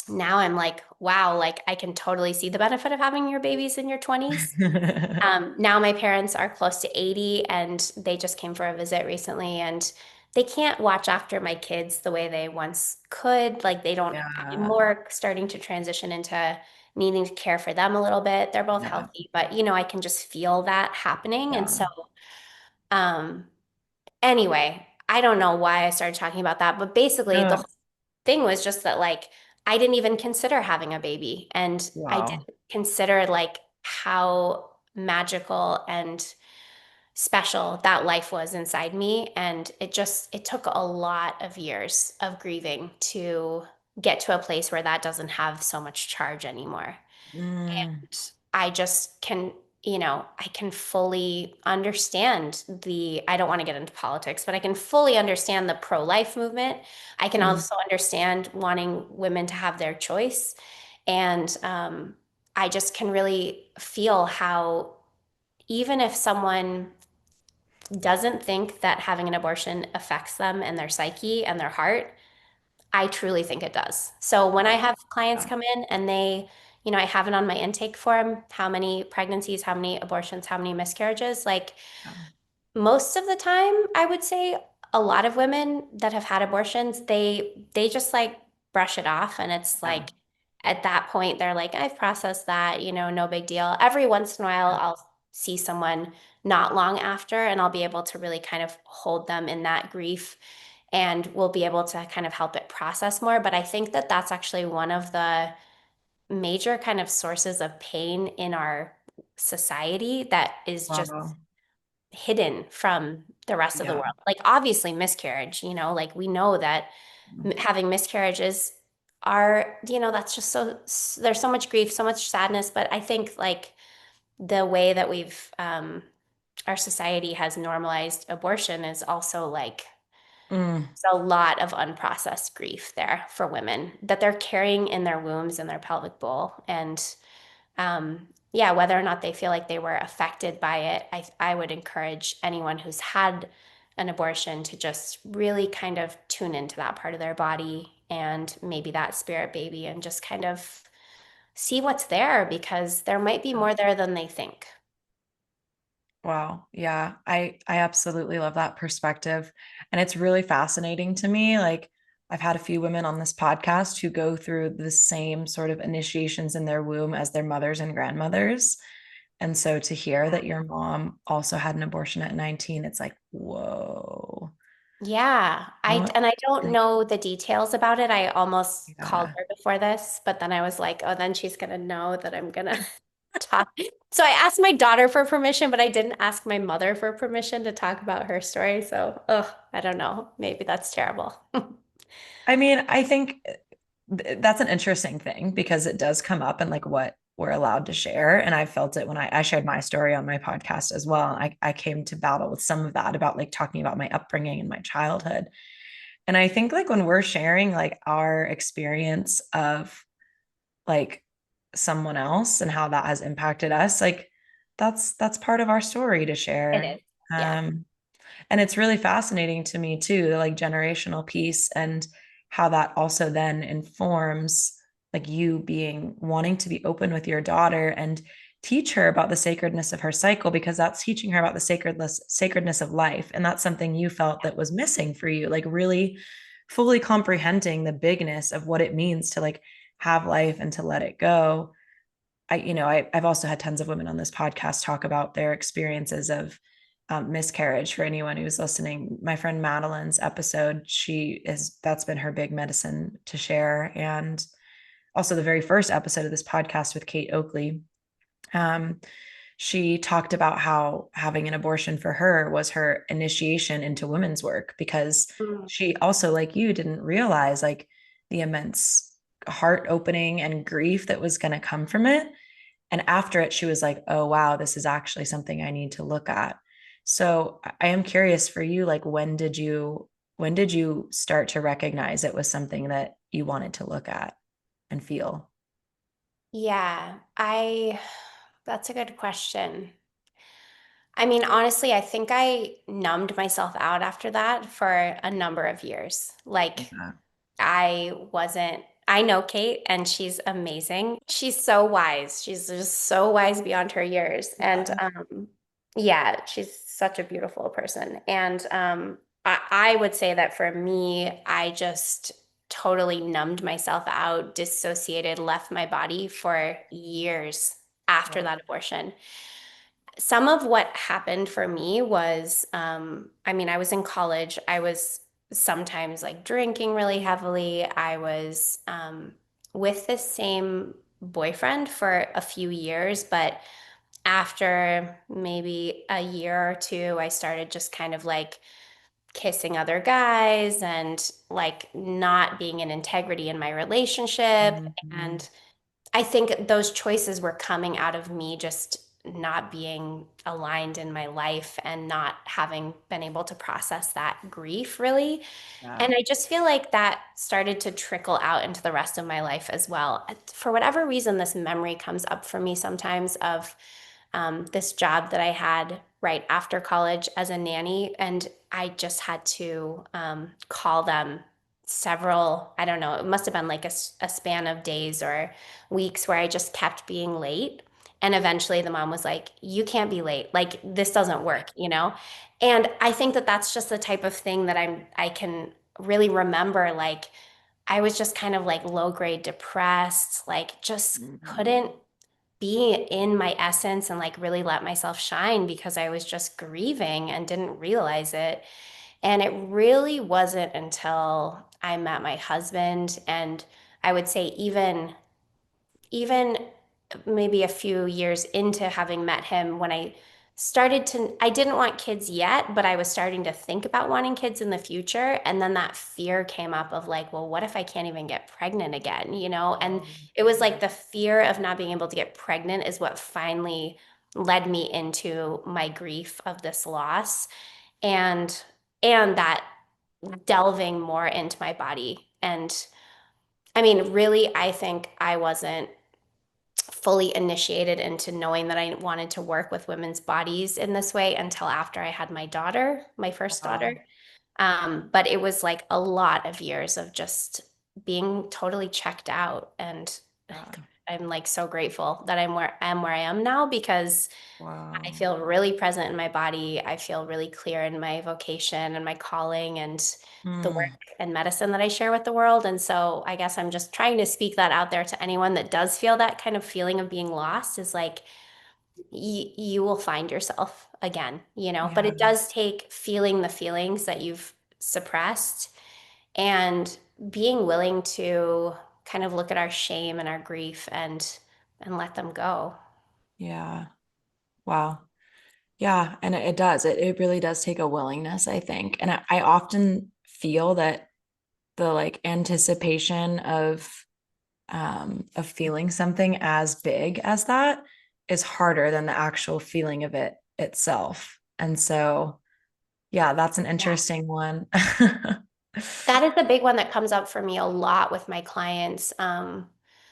now I'm like, wow, like I can totally see the benefit of having your babies in your 20s. Now my parents are close to 80 and they just came for a visit recently and they can't watch after my kids the way they once could. Like they don't, I'm Yeah. more starting to transition into needing to care for them a little bit. They're both Yeah. healthy, but I can just feel that happening. And so, Yeah. um, anyway, I don't know why I started talking about that, but basically the No, whole thing was just that like I didn't even consider having a baby and I wow. didn't consider like how magical and special that life was inside me and it took a lot of years of grieving to get to a place where that doesn't have so much charge anymore. Mm, I just I can fully understand I don't want to get into politics, but I can fully understand the pro-life movement. I can mm, also understand wanting women to have their choice. And I just can really feel how even if someone doesn't think that having an abortion affects them and their psyche and their heart, I truly think it does. So when I yeah. have clients come in and I have it on my intake form, how many pregnancies, how many abortions, how many miscarriages, like Yeah. most of the time, I would say a lot of women that have had abortions, they just like brush it off and it's Yeah. like at that point they're like, I've processed that, no big deal. Every once in a while I'll see someone not long after and I'll be able to really kind of hold them in that grief and we'll be able to kind of help it process more. But I think that that's actually one of the major kind of sources of pain in our society that is just Wow. hidden from the rest of the Yeah. world. Like obviously miscarriage, like we know that having miscarriages that's just there's so much grief, so much sadness, but I think like the way that our society has normalized abortion is also like Mm, there's a lot of unprocessed grief there for women that they're carrying in their wombs and their pelvic bowl. And yeah, whether or not they feel like they were affected by it, I would encourage anyone who's had an abortion to just really kind of tune into that part of their body and maybe that spirit baby and just kind of see what's there because there might be more there than they think. wow. Yeah. I absolutely love that perspective. And it's really fascinating to me. Like I've had a few women on this podcast who go through the same sort of initiations in their womb as their mothers and grandmothers. And so to hear that your mom also had an abortion at 19, it's like, whoa. Yeah, What? I don't Like, know the details about it. I almost called yeah. her before this, but then I was like, oh, then she's gonna know that I'm gonna talk. So I asked my daughter for permission, but I didn't ask my mother for permission to talk about her story. So, I don't know. Maybe that's terrible. I mean, I think that's an interesting thing because it does come up in like what we're allowed to share. And I felt it when I shared my story on my podcast as well. I came to battle with some of that about like talking about my upbringing and my childhood. And I think like when we're sharing like our experience of like someone else and how that has impacted us, like that's part of our story to It share. is. Yeah. Um, and it's really fascinating to me too, the like generational piece and how that also then informs like you being wanting to be open with your daughter and teach her about the sacredness of her cycle, because that's teaching her about the sacredness of life. And that's something you felt that was missing for you, like really fully comprehending the bigness of what it means to like have life and to let it go. I've also had tons of women on this podcast talk about their experiences of miscarriage. For anyone who's listening, my friend Madeline's episode, that's been her big medicine to share. And also the very first episode of this podcast with Kate Oakley, um, she talked about how having an abortion for her was her initiation into women's work, because Mm. she also, like you, didn't realize like the immense heart opening and grief that was going to come from it. And after it, she was like, oh, wow, this is actually something I need to look at. So I am curious for you, like, when did you start to recognize it was something that you wanted to look at and feel? Yeah, that's a good question. I mean, honestly, I think I numbed myself out after that for a number of years. Like, Yeah. I know Kate and she's amazing. She's so wise. She's just so wise beyond her years. And Yeah. yeah, she's such a beautiful person. And I would say that for me, I just totally numbed myself out, dissociated, left my body for years after Wow. that abortion. Some of what happened for me was, I mean, I was in college. I was sometimes like drinking really heavily. I was with the same boyfriend for a few years, but after maybe a year or two, I started just kind of like kissing other guys and like not being in integrity in my relationship. Mhm. And I think those choices were coming out of me just not being aligned in my life and not having been able to process that grief really. Yeah. And I just feel like that started to trickle out into the rest of my life as well. For whatever reason, this memory comes up for me sometimes of this job that I had right after college as a nanny. And I just had to call them I don't know, it must have been like a span of days or weeks where I just kept being late. And eventually the mom was like, you can't be late. Like, this doesn't work, you know? And I think that that's just the type of thing that I can really remember. Like, I was just kind of like low grade depressed, like, just Mhm. couldn't be in my essence and like really let myself shine because I was just grieving and didn't realize it. And it really wasn't until I met my husband, and I would say even maybe a few years into having met him, when I didn't want kids yet, but I was starting to think about wanting kids in the future. And then that fear came up of like, well, what if I can't even get pregnant again, you know? And Oh, it was like yeah. the fear of not being able to get pregnant is what finally led me into my grief of this loss, and that delving more into my body. And I mean, really, I think I wasn't fully initiated into knowing that I wanted to work with women's bodies in this way until after I had my daughter, my first daughter. Wow. But it was like a lot of years of just being totally checked out. And Yeah. I'm like so grateful that I'm where I am now, because I Wow. feel really present in my body. I feel really clear in my vocation and my calling and the work Mm. and medicine that I share with the world. And so I guess I'm just trying to speak that out there to anyone that does feel that kind of feeling of being lost, is like, you will find yourself again, you know, but Yeah. it does take feeling the feelings that you've suppressed and being willing to kind of look at our shame and our grief and let them go. Yeah. Wow. Yeah. And it does. It really does take a willingness, I think. And I often feel that the like anticipation of feeling something as big as that is harder than the actual feeling of it itself. And so, yeah, that's an Yeah. interesting one. That is the big one that comes up for me a lot with my clients. Mm,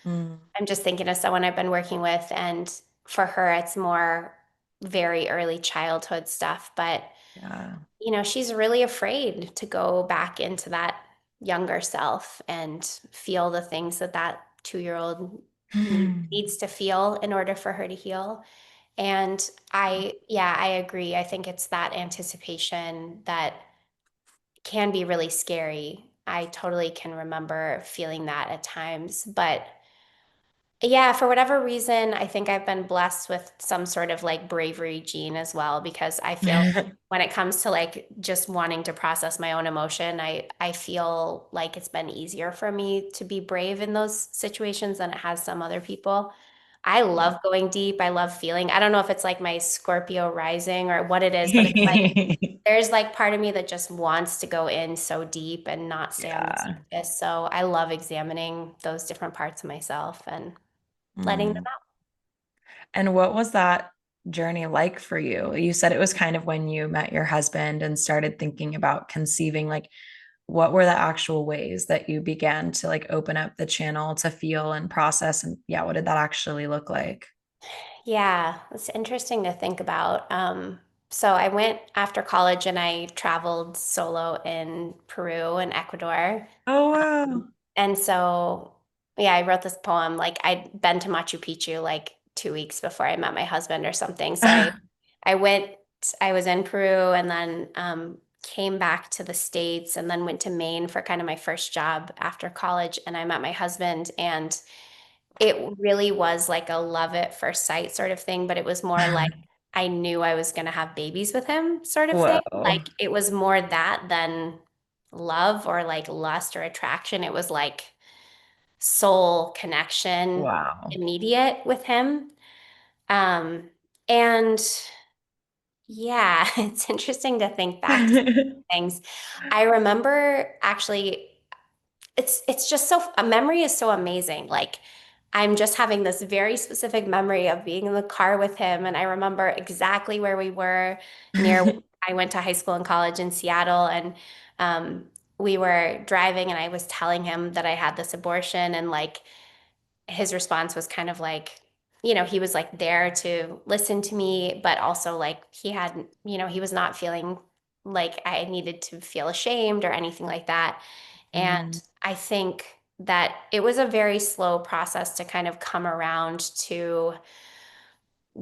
I'm just thinking of someone I've been working with, and for her, it's more very early childhood stuff. But, yeah. you know, she's really afraid to go back into that younger self and feel the things that that 2-year-old needs to feel in order for her to heal. And yeah, I agree. I think it's that anticipation that can be really scary. I totally can remember feeling that at times, but yeah, for whatever reason, I think I've been blessed with some sort of like bravery gene as well, because I feel when it comes to like just wanting to process my own emotion, I feel like it's been easier for me to be brave in those situations than it has some other people. I Yeah. love going deep. I love feeling. I don't know if it's like my Scorpio rising or what it is, but it's like there's like part of me that just wants to go in so deep and not stay on the Yeah. surface. So I love examining those different parts of myself and letting them Mm. out. And what was that journey like for you? You said it was kind of when you met your husband and started thinking about conceiving. Like, what were the actual ways that you began to like open up the channel to feel and process? And yeah, what did that actually look like? Yeah, it's interesting to think about. So I went after college and I traveled solo in Peru and Ecuador. Oh, wow. And so, yeah, I wrote this poem. Like I'd been to Machu Picchu like 2 weeks before I met my husband or something. So I went, I was in Peru and then came back to the States and then went to Maine for kind of my first job after college. And I met my husband, and it really was like a love at first sight sort of thing, but it was more like I knew I was going to have babies with him sort of thing. Whoa. Like it was more that than love or like lust or attraction. It was like soul connection, Wow. immediate with him. Um, and yeah, it's interesting to think back to things. I remember actually it's just so a memory is so amazing. Like I'm just having this very specific memory of being in the car with him, and I remember exactly where we were near. I went to high school and college in Seattle, and um, we were driving, and I was telling him that I had this abortion, and like his response was kind of like, he was like there to listen to me, but also like he had, he was not feeling like I needed to feel ashamed or anything like that. And Mm, I think that it was a very slow process to kind of come around to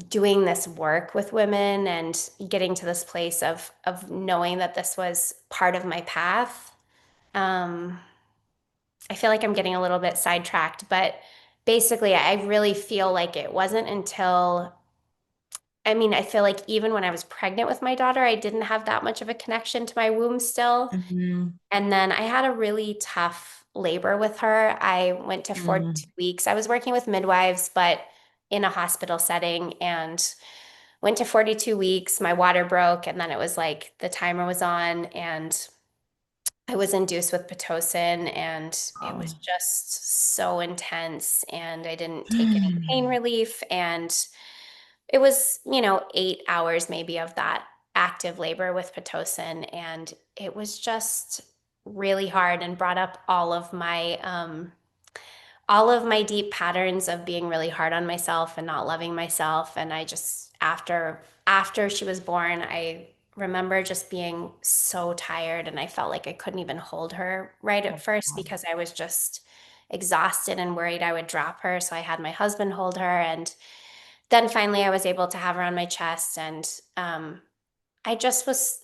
doing this work with women and getting to this place of knowing that this was part of my path. Um, I feel like I'm getting a little bit sidetracked, but basically, I really feel like it wasn't until, I mean, I feel like even when I was pregnant with my daughter, I didn't have that much of a connection to my womb still. mhm, And then I had a really tough labor with her. I went to 42 mm. weeks. I was working with midwives, but in a hospital setting, and went to 42 weeks. My water broke, and then it was like the timer was on, and I was induced with Pitocin, and it was Wow. just so intense, and I didn't take any pain Mm. relief. And it was, 8 hours maybe of that active labor with Pitocin. And it was just really hard and brought up all of my deep patterns of being really hard on myself and not loving myself. And I just, after she was born, I remember just being so tired, and I felt like I couldn't even hold her right at Oh, first wow. because I was just exhausted and worried I would drop her. So I had my husband hold her, and then finally I was able to have her on my chest. And I just was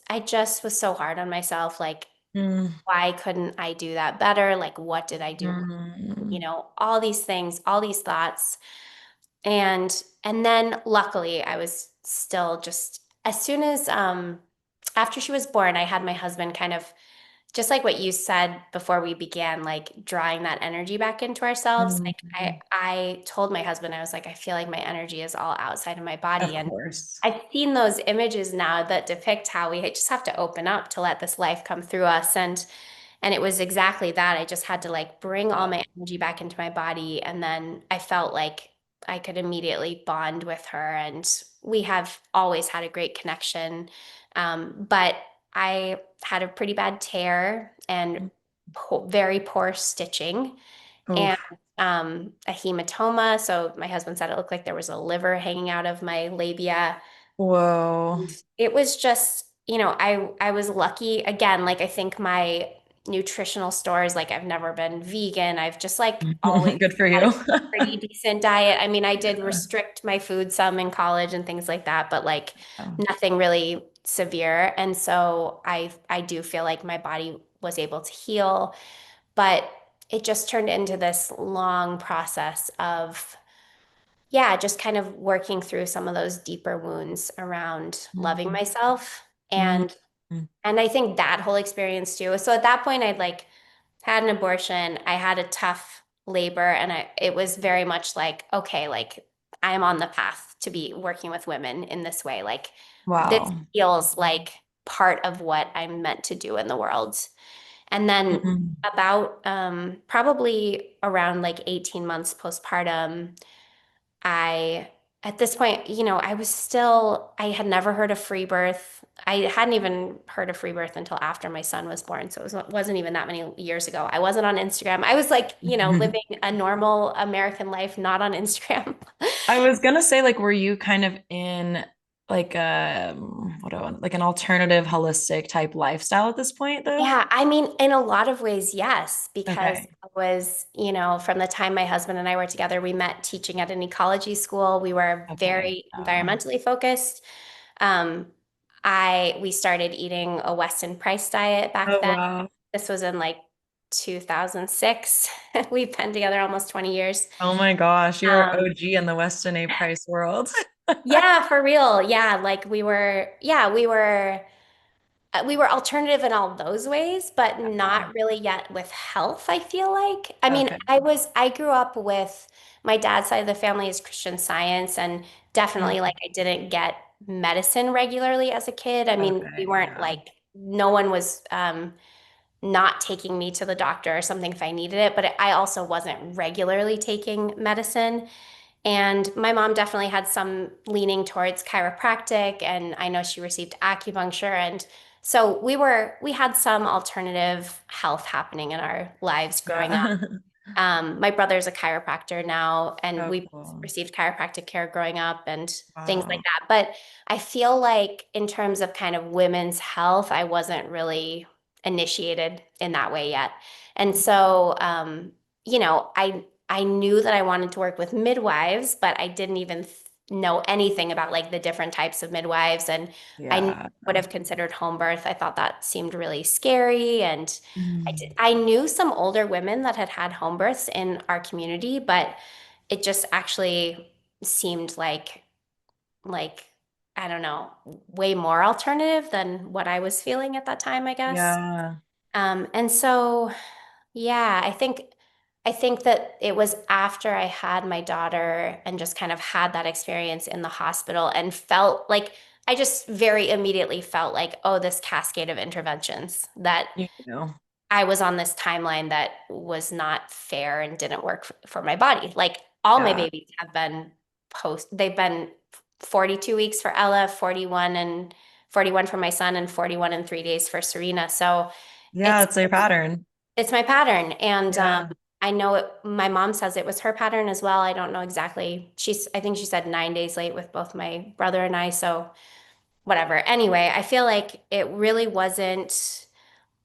so hard on myself. Like, Mm, why couldn't I do that better? Like, what did I do? mm, All these things, all these thoughts. And then luckily I was still just, as soon as after she was born, I had my husband kind of, just like what you said before we began, like drawing that energy back into ourselves. Like mm. I told my husband, I was like, I feel like my energy is all outside of my Of body. And course. I've seen those images now that depict how we just have to open up to let this life come through us. And it was exactly that. I just had to like bring all my energy back into my body. And then I felt like I could immediately bond with her. And we have always had a great connection. But I had a pretty bad tear and very poor stitching and Oof. a hematoma. So my husband said it looked like there was a liver hanging out of my labia. Whoa. It was just, I was lucky again. Like I think my nutritional stores. Like I've never been vegan. I've just like always Good for had a you. pretty decent diet. I mean, I did restrict my food some in college and things like that, but like nothing really severe. And so I do feel like my body was able to heal, but it just turned into this long process of yeah, just kind of working through some of those deeper wounds around loving Mhm. myself. Mhm. And I think that whole experience too. So at that point I'd like had an abortion. I had a tough labor and it was very much like, okay, like I'm on the path to be working with women in this way. Like this Wow. feels like part of what I'm meant to do in the world. And then Mhm. about probably around like 18 months postpartum, I, at this point, I had never heard of free birth. I hadn't even heard of free birth until after my son was born. So wasn't even that many years ago. I wasn't on Instagram. I was like, living a normal American life, not on Instagram. I was gonna say, like, were you kind of in like like an alternative holistic type lifestyle at this point though? Yeah, I mean, in a lot of ways, yes, because Okay. I was, from the time my husband and I were together, we met teaching at an ecology school. We were Okay. very environmentally focused. Um, we started eating a Weston Price diet back Oh then. wow. This was in like 2006. We've been together almost 20 years. Oh my gosh, you are Um, OG in the Weston A. Price world. yeah, for real. Yeah, like we were alternative in all those ways, but not really yet with health, I feel like. I mean, Okay. I grew up with my dad's side of the family is Christian Science, and definitely like I didn't get medicine regularly as a kid. I mean, we Okay. weren't Yeah. like no one was not taking me to the doctor or something if I needed it, but I also wasn't regularly taking medicine. And my mom definitely had some leaning towards chiropractic, and I know she received acupuncture. And so we had some alternative health happening in our lives growing up. Yeah. My brother's a chiropractor now, and Oh, we cool. received chiropractic care growing up and things like Wow. that. But I feel like, in terms of kind of women's health, I wasn't really initiated in that way yet. And so, I knew that I wanted to work with midwives, but I didn't even know anything about like the different types of midwives. And I Yeah. would have considered home birth. I thought that seemed really scary. And Mm. I knew some older women that had had home births in our community, but it just actually seemed like I don't know, way more alternative than what I was feeling at that time, I guess. Yeah. And so yeah, I think that it was after I had my daughter and just kind of had that experience in the hospital and felt like I just very immediately felt like, oh, this cascade of interventions that You know. I was on this timeline that was not fair and didn't work for my body. Like all my Yeah. babies they've been 42 weeks for Ella, 41 for my son, and 41 and 3 days for Serena. So Yeah, it's it's a pattern. it's my pattern. And Yeah. I know my mom says it was her pattern as well. I don't know exactly. I think she said 9 days late with both my brother and I. So whatever. Anyway, I feel like it really wasn't,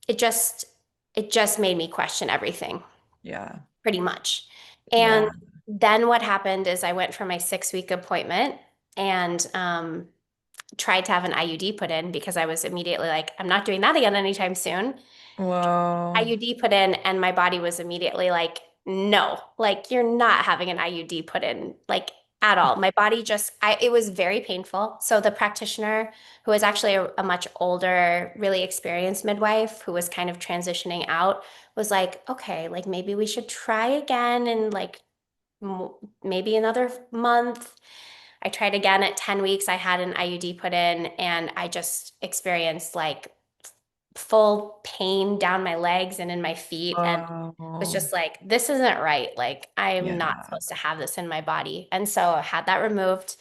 it just, it just made me question everything Yeah. pretty much. And Yeah. then what happened is I went for my 6-week appointment and tried to have an IUD put in because I was immediately like, I'm not doing that again anytime soon. Whoa. IUD put in, and my body was immediately like, no, like you're not having an IUD put in, like at all. My body it was very painful. So the practitioner, who was actually a much older, really experienced midwife who was kind of transitioning out, was like, okay, like maybe we should try again in like maybe another month. I tried again at 10 weeks. I had an IUD put in, and I just experienced like full pain down my legs and in my feet, and was Oh. just like, this isn't right. Like, I'm not Yeah. supposed to have this in my body. And so I had that removed.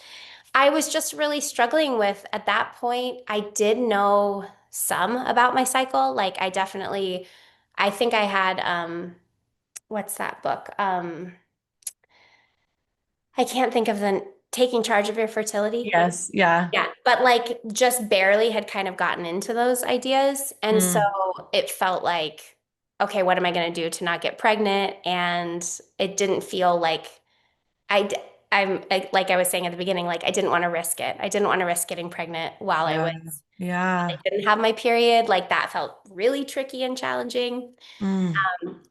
I was just really struggling with, at that point, I did know some about my cycle. Like, I think I had, what's that book? I can't think of the Taking Charge of Your Fertility. Yes. Yeah. Yeah, but just barely had kind of gotten into those ideas. And so Mm. it felt like okay, what am I going to do to not get pregnant? And it didn't feel like I, d- like I was saying at the beginning, like I didn't want to risk it. I didn't want to risk getting pregnant while Yeah. I Yeah. didn't have my period. Like that felt really tricky and challenging. Mm.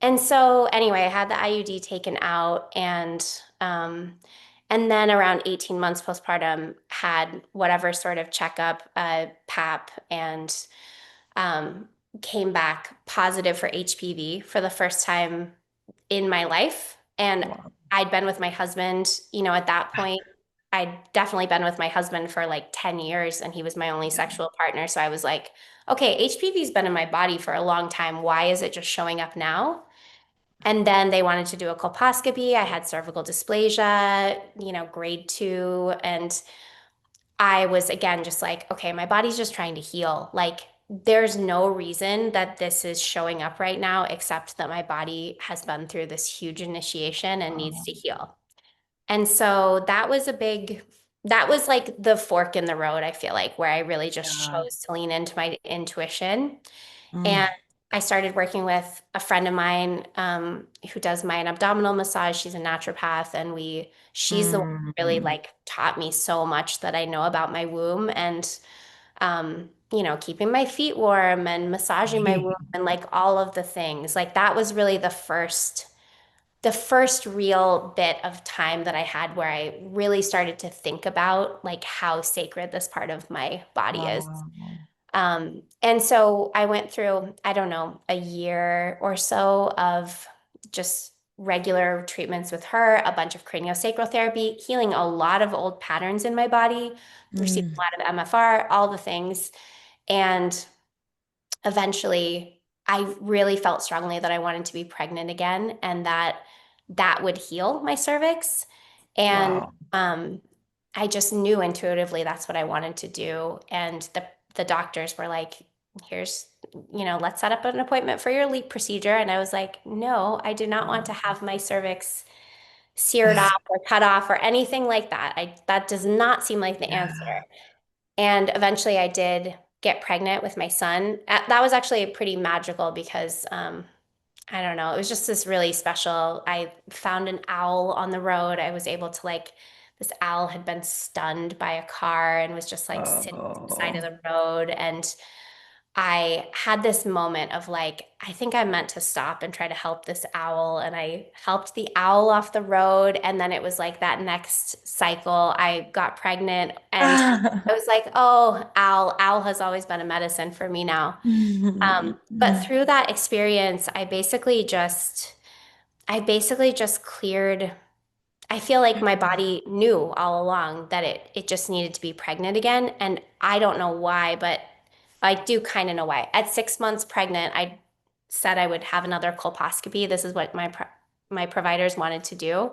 And so anyway, I had the IUD taken out and then around 18 months postpartum had whatever sort of checkup, PAP, and um, came back positive for HPV for the first time in my life. And Wow. I'd been with my husband, at that point, I'd definitely been with my husband for like 10 years and he was my only Yeah. sexual partner. So I was like, okay, HPV's been in my body for a long time. Why is it just showing up now? And then they wanted to do a colposcopy. I had cervical dysplasia, grade 2. And I was again just like, okay, my body's just trying to heal. Like, there's no reason that this is showing up right now, except that my body has been through this huge initiation and needs Wow. to heal. And so that was like the fork in the road, I feel like, where I really just Yeah. chose to lean into my intuition. And Mm. I started working with a friend of mine who does my abdominal massage. She's a naturopath, and she's the one who really Mm. like taught me so much that I know about my womb and keeping my feet warm and massaging my womb and like all of the things. Like that was really the first real bit of time that I had where I really started to think about like how sacred this part of my body is. Wow. And so I went through, I don't know, a year or so of just regular treatments with her, a bunch of craniosacral therapy, healing a lot of old patterns in my body, received Mm. a lot of MFR, all the things. And eventually, I really felt strongly that I wanted to be pregnant again and that would heal my cervix. And Wow. I just knew intuitively that's what I wanted to do. And the doctors were like, here's, let's set up an appointment for your LEAP procedure. And I was like, no, I do not want to have my cervix seared off or cut off or anything like that. That does not seem like the answer. Yeah. And eventually I did get pregnant with my son. That was actually pretty magical because I don't know, it was just this really special. I found an owl on the road. I was able to like, this owl had been stunned by a car and was just like sitting on the side of Oh. the road. And I had this moment of like, I think I meant to stop and try to help this owl. And I helped the owl off the road. And then it was like that next cycle, I got pregnant and I was like, oh, owl has always been a medicine for me now. But through that experience, I basically just cleared. I feel like my body knew all along that it just needed to be pregnant again. And I don't know why, but I do kind of know why. At 6 months pregnant, I said I would have another colposcopy. This is what my providers wanted to do.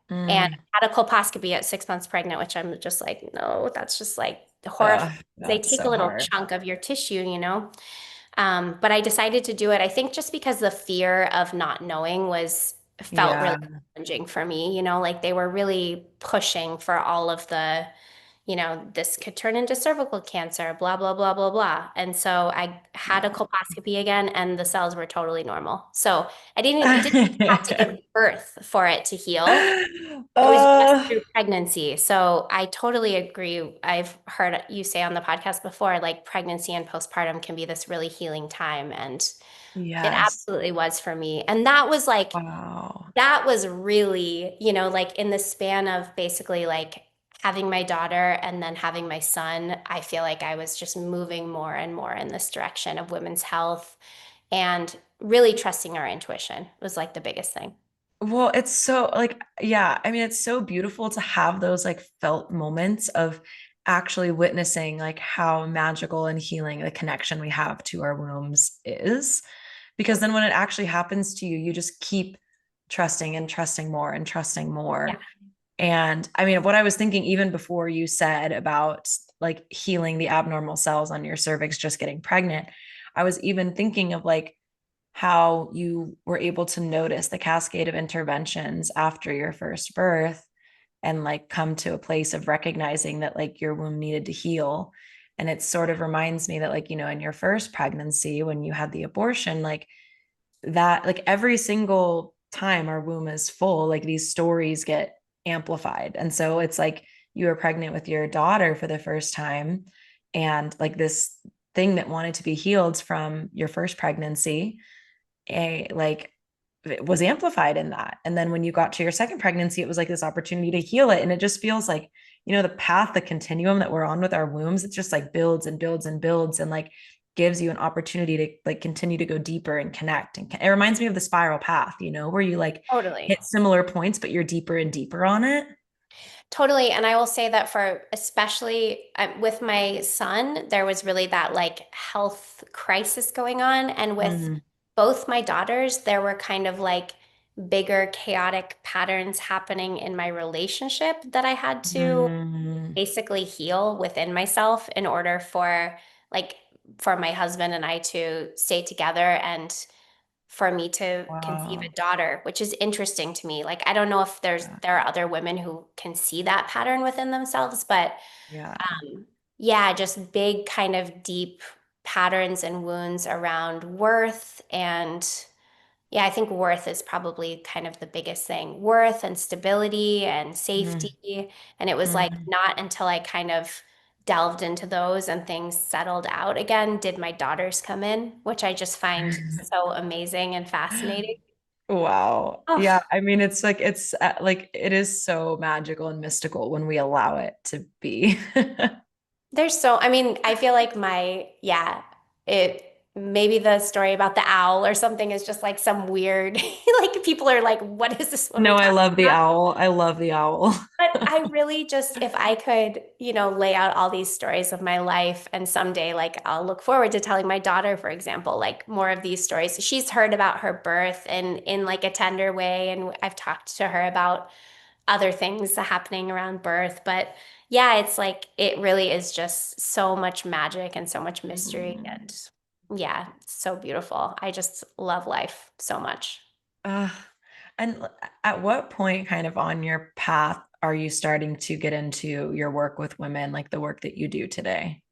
And Mm. I had a colposcopy at 6 months pregnant, which I'm just like, no, that's just like horrifying. They That's take a so little hard. chunk of your tissue. But I decided to do it, I think just because the fear of not knowing felt really Yeah. challenging for me, like they were really pushing for all of this could turn into cervical cancer, blah, blah, blah, blah, blah. And so I had a Wow. colposcopy again and the cells were totally normal. So I didn't have to give birth for it to heal. It was just uh, through pregnancy. So I totally agree. I've heard you say on the podcast before, like pregnancy and postpartum can be this really healing time. And it yes. absolutely was for me. And Wow. that was really, like in the span of basically like having my daughter and then having my son, I feel like I was just moving more and more in this direction of women's health and really trusting our intuition was like the biggest thing. Well, it's so like, yeah, I mean, it's so beautiful to have those like felt moments of actually witnessing like how magical and healing the connection we have to our wombs is. Because then when it actually happens to you, you just keep trusting and trusting more and trusting Yeah. more. And I mean, what I was thinking even before you said about like healing the abnormal cells on your cervix, just getting pregnant, I was even thinking of like how you were able to notice the cascade of interventions after your first birth and like come to a place of recognizing that like your womb needed to heal. And it sort of reminds me that like, in your first pregnancy, when you had the abortion, like that like every single time our womb is full, like these stories get amplified. And so it's like you were pregnant with your daughter for the first time, and like this thing that wanted to be healed from your first pregnancy, like it was amplified in that. And then when you got to your second pregnancy, it was like this opportunity to heal it. And it just feels like, the path, the continuum that we're on with our wombs, it just like builds and builds and builds, and like gives you an opportunity to like continue to go deeper and connect. And it reminds me of the spiral path, where you like Totally. hit similar points, but you're deeper and deeper on it. Totally. And I will say that for especially with my son, there was really that like health crisis going on. And with Mm, both my daughters, there were kind of like bigger chaotic patterns happening in my relationship that I had to mm, basically heal within myself in order like for my husband and I to stay together and for me to conceive a wow. daughter, which is interesting to me. Like I don't know if Yeah. there are other women who can see that pattern within themselves, but Yeah. yeah, just big kind of deep patterns and wounds around worth and yeah, I think worth is probably kind of the biggest thing. Worth and stability and Mm, safety. And it was like mm. not until I kind of delved into those and things settled out again did my daughters come in, which I just find so amazing and fascinating. Wow. Yeah. Oh, I mean, it's like, it is so magical and mystical when we allow it to be. I mean, I feel like maybe the story about the owl or something is just like some weird, like people are like, what is this woman No, I talking love the about? owl. I love the owl. But I really just, if I could, lay out all these stories of my life and someday, like, I'll look forward to telling my daughter, for example, like more of these stories. She's heard about her birth and in like a tender way. And I've talked to her about other things happening around birth. But yeah, it's like, it really is just so much magic and so much mystery. Mm. And yeah, it's so beautiful. I just love life so much. Uh, and at what point, kind of on your path, are you starting to get into your work with women, like the work that you do today?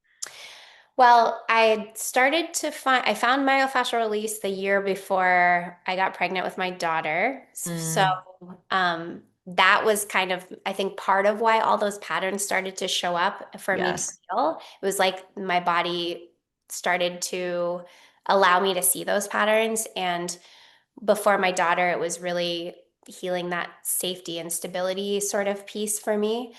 Well, I found myofascial release the year before I got pregnant with my daughter. So, Mm, that was kind of, I think, part of why all those patterns started to show up for me to yes. feel. It was like my body started to allow me to see those patterns. And before my daughter, it was really healing that safety and stability sort of piece for me.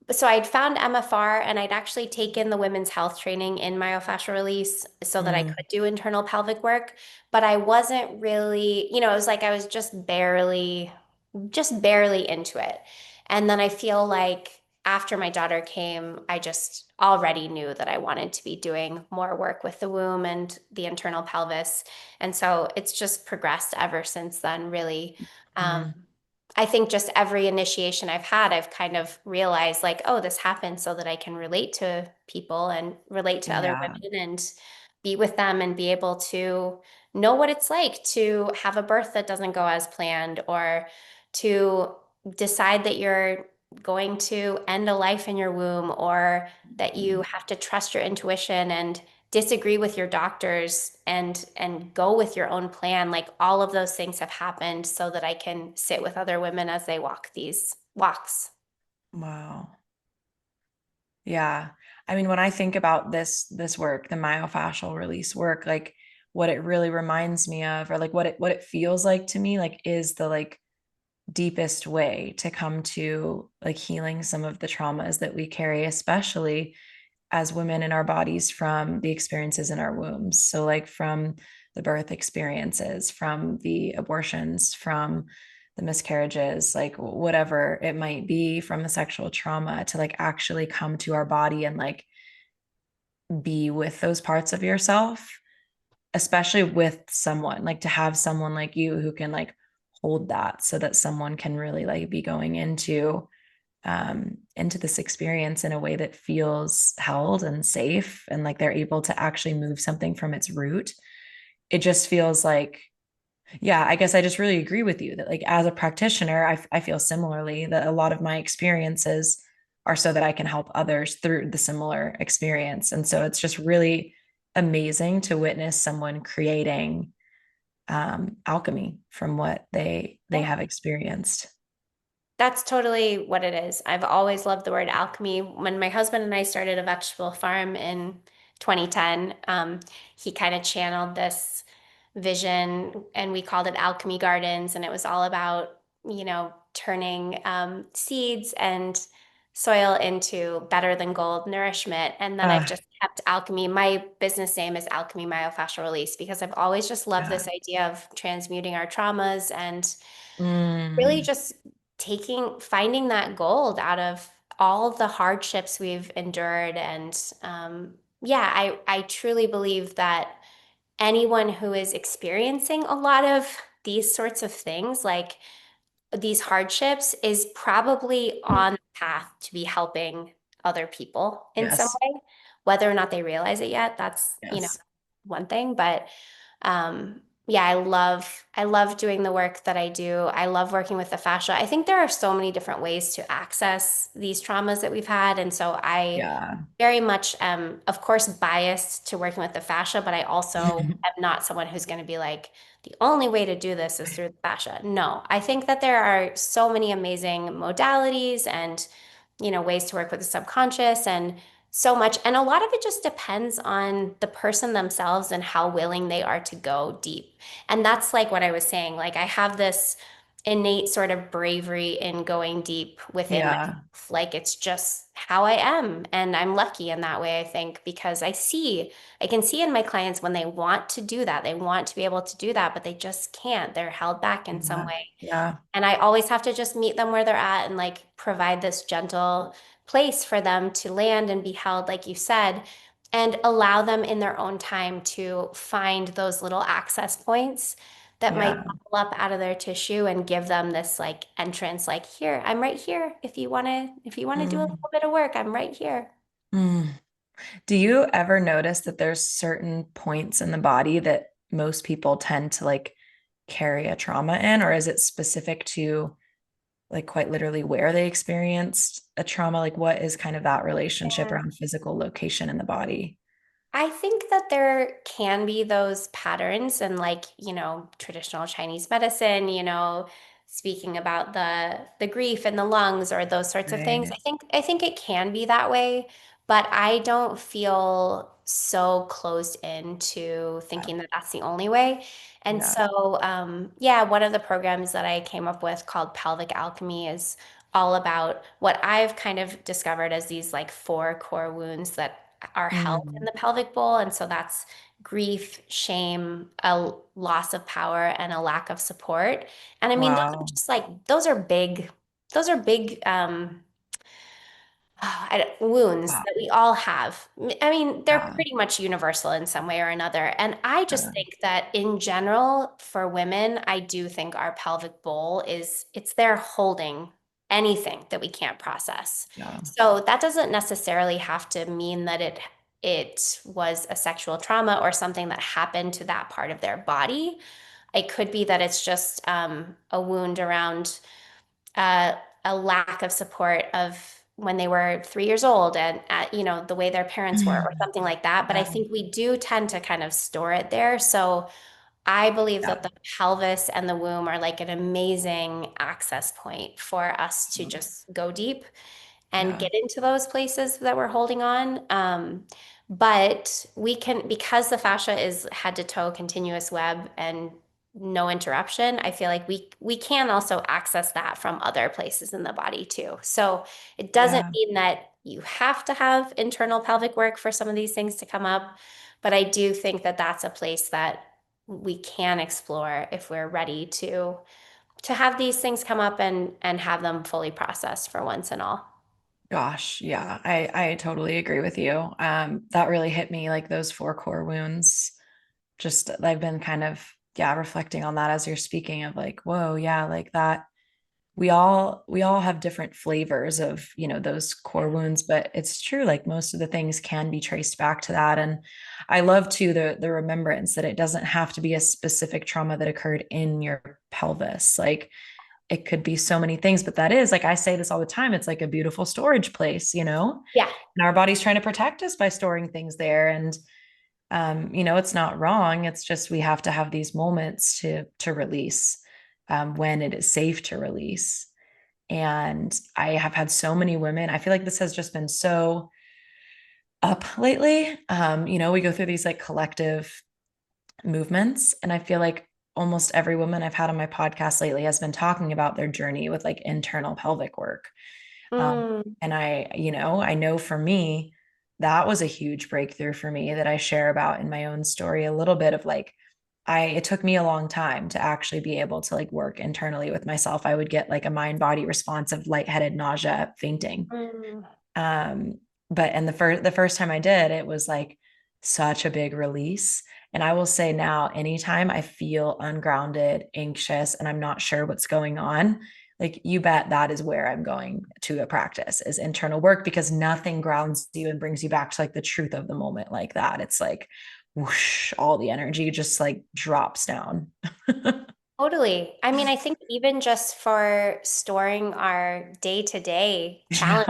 So I'd found MFR and I'd actually taken the women's health training in myofascial release so that I Mm, could do internal pelvic work, but I wasn't really, it was like I was just barely into it. And then I feel like after my daughter came, I just already knew that I wanted to be doing more work with the womb and the internal pelvis. And so it's just progressed ever since then, really. Um, mm, I think just every initiation I've had, I've kind of realized like, oh, this happened so that I can relate to people and relate to other yeah. women and be with them and be able to know what it's like to have a birth that doesn't go as planned or to decide that you're going to end a life in your womb or that you Mm, have to trust your intuition and disagree with your doctors and go with your own plan. Like all of those things have happened so that I can sit with other women as they walk these walks. wow. Yeah. I mean, when I think about this work, the myofascial release work, like what it really reminds me of, or like what it feels like to me, like is the like deepest way to come to like healing some of the traumas that we carry, especially as women in our bodies from the experiences in our wombs. So, like from the birth experiences, from the abortions, from the miscarriages, like whatever it might be, from the sexual trauma, to like actually come to our body and like be with those parts of yourself, especially with someone, like to have someone like you who can like hold that so that someone can really like be going into this experience in a way that feels held and safe, and like they're able to actually move something from its root. It just feels like, yeah, I guess I just really agree with you that like as a practitioner, I feel similarly that a lot of my experiences are so that I can help others through the similar experience. And so it's just really amazing to witness someone creating alchemy from what they Yeah. have experienced. That's totally what it is. I've always loved the word alchemy. When my husband and I started a vegetable farm in 2010, he kind of channeled this vision and we called it Alchemy Gardens. And it was all about, turning seeds and soil into better than gold nourishment. And then I've Uh, just kept alchemy. My business name is Alchemy Myofascial Release because I've always just loved yeah. this idea of transmuting our traumas and really Mm, just finding that gold out of all of the hardships we've endured. And yeah, I truly believe that anyone who is experiencing a lot of these sorts of things, like these hardships, is probably on the path to be helping other people in some yes. way. Whether or not they realize it yet, that's, Yes. one thing. But yeah, I love doing the work that I do. I love working with the fascia. I think there are so many different ways to access these traumas that we've had. And so I Yeah. very much of course, biased to working with the fascia, but I also am not someone who's going to be like, the only way to do this is through the fascia. No, I think that there are so many amazing modalities and, ways to work with the subconscious and so much. And a lot of it just depends on the person themselves and how willing they are to go deep. And that's like what I was saying. Like, I have this innate sort of bravery in going deep within Yeah. myself. Like, it's just how I am. And I'm lucky in that way, I think, because I can see in my clients when they want to do that, they want to be able to do that, but they just can't. They're held back in some Yeah. way. Yeah. And I always have to just meet them where they're at and like provide this gentle place for them to land and be held, like you said, and allow them in their own time to find those little access points that might Yeah. bubble up out of their tissue and give them this like entrance, like, here, I'm right here. If you want to do a little Mm. bit of work, I'm right here. Mm. Do you ever notice that there's certain points in the body that most people tend to like carry a trauma in, or is it specific to like quite literally where they experienced a trauma? Like, what is kind of that relationship Yeah. around physical location in the body? I think that there can be those patterns and like, traditional Chinese medicine, speaking about the grief in the lungs or those sorts of things. Right. I think it can be that way, but I don't feel so closed into Yeah. thinking that that's the only way. And Yeah. so, yeah, one of the programs that I came up with called Pelvic Alchemy is all about what I've kind of discovered as these like four core wounds that are held in Mm. the pelvic bowl. And so that's grief, shame, a loss of power, and a lack of support. And I mean, those are Wow. just like, those are big, wounds Wow. that we all have. I mean, they're Yeah. pretty much universal in some way or another. And I just Yeah. think that in general, for women, I do think our pelvic bowl it's there holding anything that we can't process. Yeah. So that doesn't necessarily have to mean that it was a sexual trauma or something that happened to that part of their body. It could be that it's just a wound around uh, a lack of support of when they were 3 years old and the way their parents were or Mm. something like that. But I Yeah. think we do tend to kind of store it there. So I believe Yeah. that the pelvis and the womb are like an amazing access point for us to just go deep and Yeah. get into those places that we're holding on. But we can, because the fascia is head to toe continuous web and no interruption, I feel like we can also access that from other places in the body too. So it doesn't Yeah. mean that you have to have internal pelvic work for some of these things to come up, but I do think that that's a place that we can explore if we're ready to have these things come up and have them fully processed for once and all. Gosh, yeah, I totally agree with you. That really hit me, like those four core wounds. Just I've been kind of, yeah, reflecting on that as you're speaking of like, whoa, yeah, like that. We all have different flavors of, those core wounds, but it's true, like most of the things can be traced back to that. And I love too the remembrance that it doesn't have to be a specific trauma that occurred in your pelvis. Like it could be so many things, but that is, like I say this all the time, it's like a beautiful storage place, Yeah. and our body's trying to protect us by storing things there. And It's not wrong. It's just we have to have these moments to release when it is safe to release. And I have had so many women. I feel like this has just been so up lately. We go through these like collective movements, and I feel like almost every woman I've had on my podcast lately has been talking about their journey with like internal pelvic work. Mm, And I know for me, that was a huge breakthrough for me that I share about in my own story a little bit of like, it took me a long time to actually be able to like work internally with myself. I would get like a mind body response of lightheaded, nausea, fainting. mm. Um, and the first time I did, it was like such a big release. And I will say now, anytime I feel ungrounded, anxious, and I'm not sure what's going on, like you bet that is where I'm going to a practice is internal work, because nothing grounds you and brings you back to like the truth of the moment like that. It's like whoosh, all the energy just like drops down. Totally. I mean, I think even just for storing our day-to-day challenge,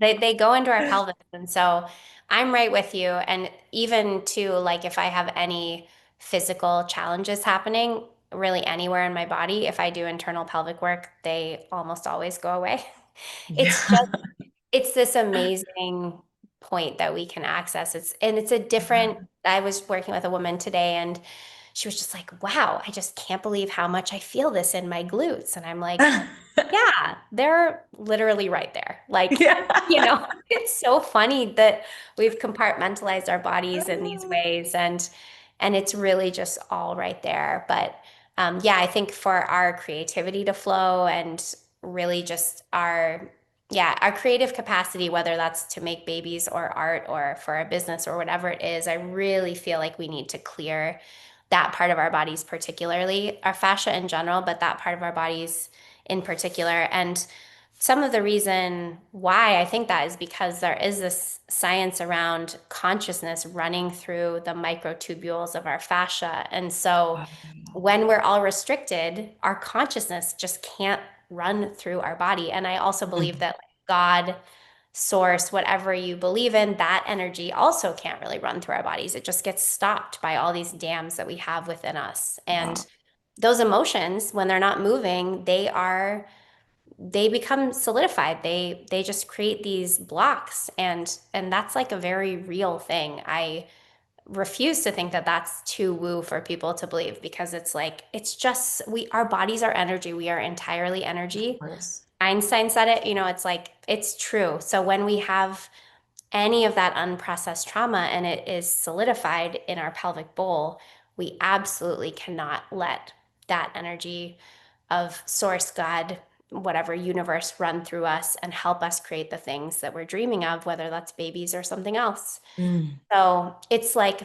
Yeah. they go into our pelvis. And so I'm right with you. And even to like if I have any physical challenges happening really anywhere in my body, if I do internal pelvic work, they almost always go away. It's just Yeah. it's this amazing point that we can access. It's a different, I was working with a woman today and she was just like, wow, I just can't believe how much I feel this in my glutes. And I'm like, Yeah. yeah, they're literally right there. Like, Yeah. it's so funny that we've compartmentalized our bodies in these ways and it's really just all right there. But yeah, I think for our creativity to flow and really just our creative capacity, whether that's to make babies or art or for a business or whatever it is, I really feel like we need to clear that part of our bodies, particularly our fascia in general, but that part of our bodies in particular. And some of the reason why I think that is because there is this science around consciousness running through the microtubules of our fascia. And so when we're all restricted, our consciousness just can't run through our body. And I also believe Mm. that like, God, source, whatever you believe in, that energy also can't really run through our bodies. It just gets stopped by all these dams that we have within us. And Wow. those emotions, when they're not moving, they become solidified. They just create these blocks and that's like a very real thing. I refuse to think that that's too woo for people to believe because it's like it's just we our bodies are energy. We are entirely Of energy. course. Einstein said it, it's like it's true. So when we have any of that unprocessed trauma and it is solidified in our pelvic bowl, we absolutely cannot let that energy of source, God, whatever universe run through us and help us create the things that we're dreaming of, whether that's babies or something else. Mm. So it's like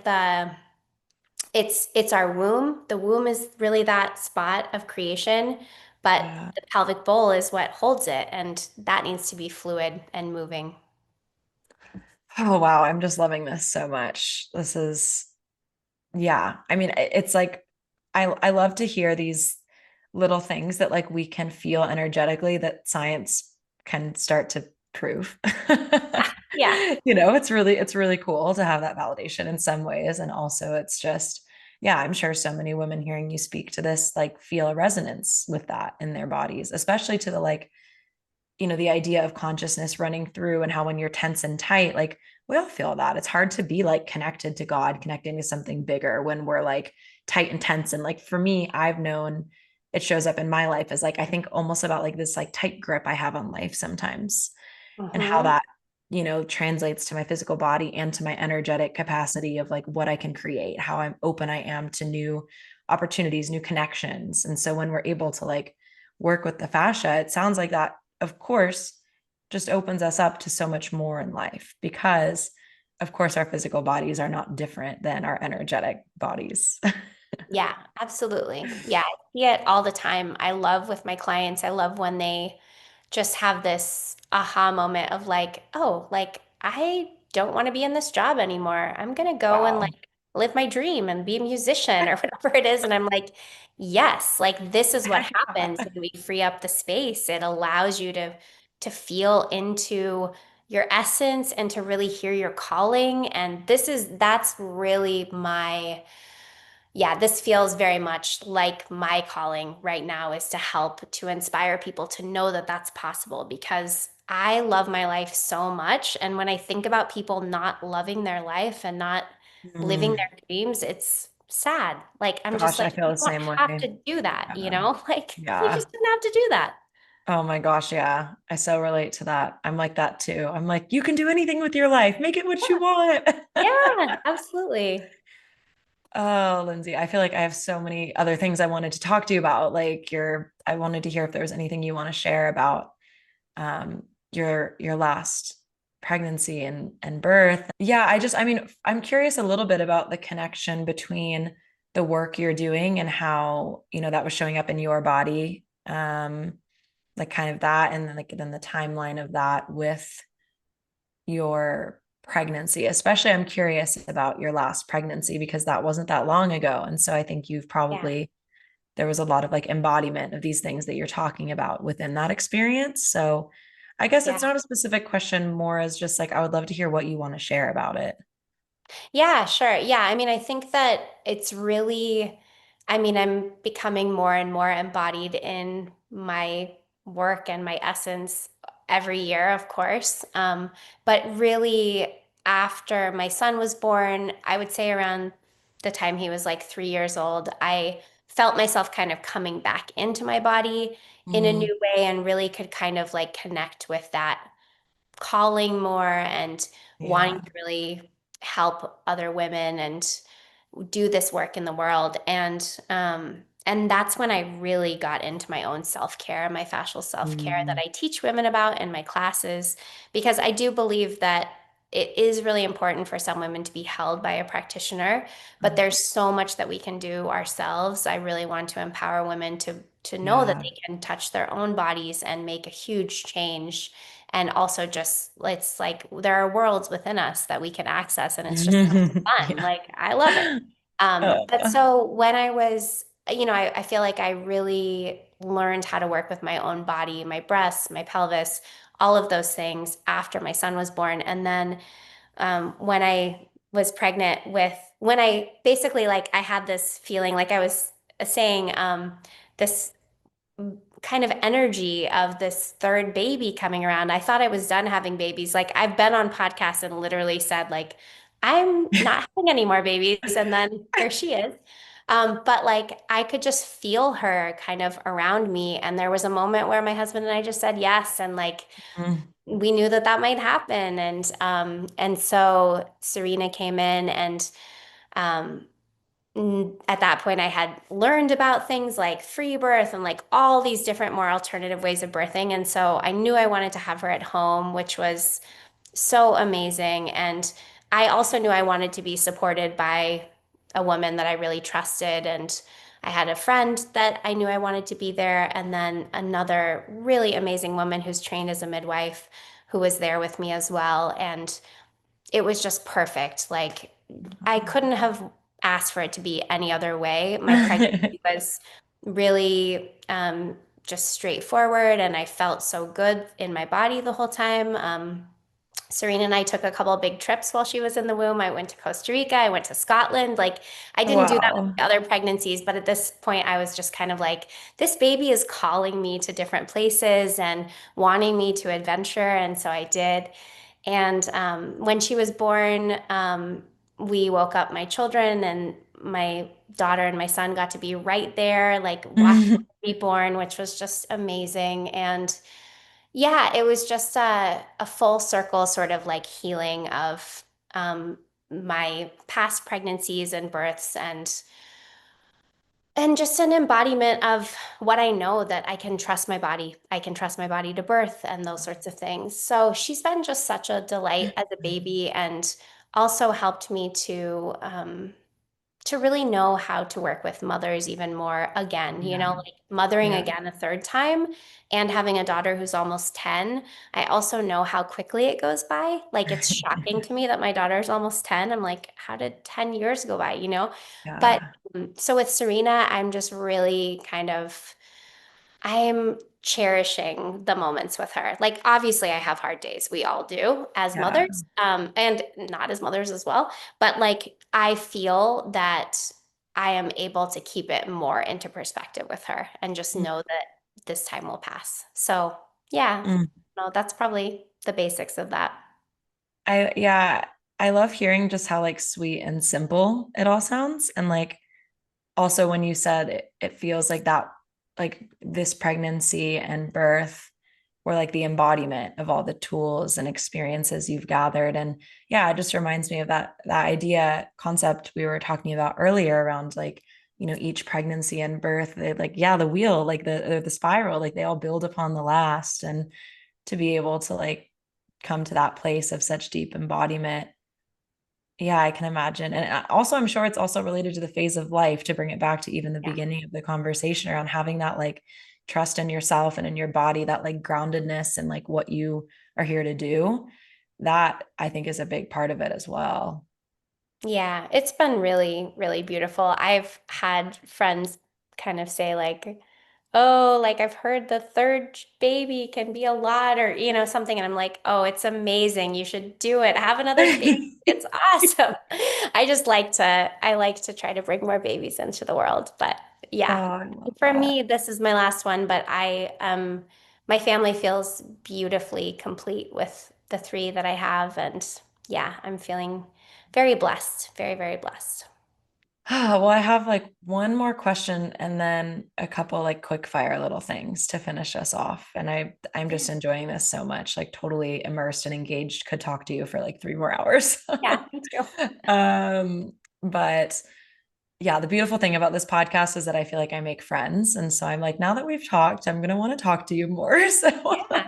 it's our womb. The womb is really that spot of creation, but Yeah. the pelvic bowl is what holds it, and that needs to be fluid and moving. Oh, wow. I'm just loving this so much. This is, yeah. I mean, it's like, I love to hear these little things that like we can feel energetically that science can start to prove. Yeah. It's really cool to have that validation in some ways. And also it's just, yeah, I'm sure so many women hearing you speak to this like feel a resonance with that in their bodies, especially to the like the idea of consciousness running through and how when you're tense and tight, like we all feel that. It's hard to be like connected to God, connecting to something bigger when we're like tight and tense. And like for me, I've known it shows up in my life as like, I think almost about like this like tight grip I have on life sometimes and how Hmm. that, translates to my physical body and to my energetic capacity of like what I can create, how I'm open I am to new opportunities, new connections. And so when we're able to like work with the fascia, it sounds like that, of course, just opens us up to so much more in life because, of course, our physical bodies are not different than our energetic bodies. Yeah, absolutely. Yeah, I see it all the time. I love with my clients, I love when they just have this aha moment of like, oh, like I don't want to be in this job anymore. I'm gonna go and Wow. like live my dream and be a musician or whatever it is. And I'm like, yes, like this is what happens when we free up the space. It allows you to feel into your essence and to really hear your calling. And that's really my, yeah, this feels very much like my calling right now is to help to inspire people to know that that's possible because I love my life so much. And when I think about people not loving their life and not living Mm, their dreams, it's sad. Like, I'm just gosh, I like, feel you the don't same have to way. do that, you Yeah. know? Like, you Yeah. just don't have to do that. Oh my gosh, yeah. I so relate to that. I'm like that too. I'm like, you can do anything with your life. Make it what you want. Yeah, absolutely. Oh, Lindsay, I feel like I have so many other things I wanted to talk to you about. I wanted to hear if there was anything you want to share about your last pregnancy and birth. Yeah, I mean, I'm curious a little bit about the connection between the work you're doing and how, that was showing up in your body. Like kind of that, and then the timeline of that with your pregnancy. Especially, I'm curious about your last pregnancy because that wasn't that long ago. And so I think Yeah. there was a lot of like embodiment of these things that you're talking about within that experience. So I guess Yeah. it's not a specific question, more as just like, I would love to hear what you want to share about it. Yeah, sure. Yeah, I mean, I think that it's really, I mean, I'm becoming more and more embodied in my work and my essence every year, of course. But really, after my son was born, I would say around the time he was like 3 years old, I felt myself kind of coming back into my body in a Mm, new way and really could kind of like connect with that calling more and wanting yeah. to really help other women and do this work in the world. And that's when I really got into my own self-care, my fascial self-care that Mm, I teach women about in my classes, because I do believe that it is really important for some women to be held by a practitioner, but there's so much that we can do ourselves. I really want to empower women to know that yeah. they can touch their own bodies and make a huge change. And also just it's like there are worlds within us that we can access and it's just so fun. Yeah. Like I love it. But Uh, so when I was, I feel like I really learned how to work with my own body, my breasts, my pelvis, all of those things after my son was born. And then when I was pregnant when I basically like, I had this feeling, like I was saying, this kind of energy of this third baby coming around. I thought I was done having babies. Like I've been on podcasts and literally said like, I'm not having any more babies. And then here she is. But like I could just feel her kind of around me. And there was a moment where my husband and I just said yes. And like mm, we knew that that might happen. And so Serena came in and um, at that point, I had learned about things like free birth and like all these different more alternative ways of birthing. And so I knew I wanted to have her at home, which was so amazing. And I also knew I wanted to be supported by a woman that I really trusted. And I had a friend that I knew I wanted to be there. And then another really amazing woman who's trained as a midwife who was there with me as well. And it was just perfect. Like I couldn't have asked for it to be any other way. My pregnancy was really just straightforward, and I felt so good in my body the whole time. Serena and I took a couple of big trips while she was in the womb. I went to Costa Rica, I went to Scotland. Like, I didn't do that with wow. the other pregnancies, but at this point, I was just kind of like, this baby is calling me to different places and wanting me to adventure. And so I did. And when she was born, we woke up my children, and my daughter and my son got to be right there, like watching her be born, which was just amazing. And yeah, it was just a full circle sort of like healing of um, my past pregnancies and births and just an embodiment of what I know, that I can trust my body. I can trust my body to birth and those sorts of things. So she's been just such a delight as a baby and also helped me to really know how to work with mothers even more again, Yeah. like mothering Yeah. again a third time and having a daughter who's almost 10. I also know how quickly it goes by. Like it's shocking to me that my daughter's almost 10. I'm like, how did 10 years go by? But Yeah. so with Serena, I'm just really kind of, I'm cherishing the moments with her. Like, obviously, I have hard days. We all do as Yeah. mothers, and not as mothers as well. But like, I feel that I am able to keep it more into perspective with her and just know that this time will pass. So, yeah, Mm. no, that's probably the basics of that. Yeah, I love hearing just how like sweet and simple it all sounds. And like also when you said it feels like that, like this pregnancy and birth were like the embodiment of all the tools and experiences you've gathered. And yeah, it just reminds me of that idea concept we were talking about earlier around like, each pregnancy and birth, they like, yeah, the wheel, like the spiral, like they all build upon the last. And to be able to like come to that place of such deep embodiment. Yeah, I can imagine. And also, I'm sure it's also related to the phase of life to bring it back to even the Yeah. beginning of the conversation around having that like trust in yourself and in your body, that like groundedness and like what you are here to do. That I think is a big part of it as well. Yeah, it's been really, really beautiful. I've had friends kind of say like, "Oh, like I've heard the third baby can be a lot," or something, and I'm like, "Oh, it's amazing. You should do it. Have another baby. It's awesome." I like to try to bring more babies into the world. But Oh, yeah, I love for that. me, this is my last one, but my family feels beautifully complete with the three that I have, and yeah, I'm feeling very blessed, very, very blessed. Well, I have like one more question and then a couple like quick fire little things to finish us off. And I'm Yeah, just enjoying this so much, like totally immersed and engaged, could talk to you for like 3 more hours. yeah, me too. Um, but yeah, the beautiful thing about this podcast is that I feel like I make friends. And so I'm like, now that we've talked, I'm gonna want to talk to you more. So Yeah,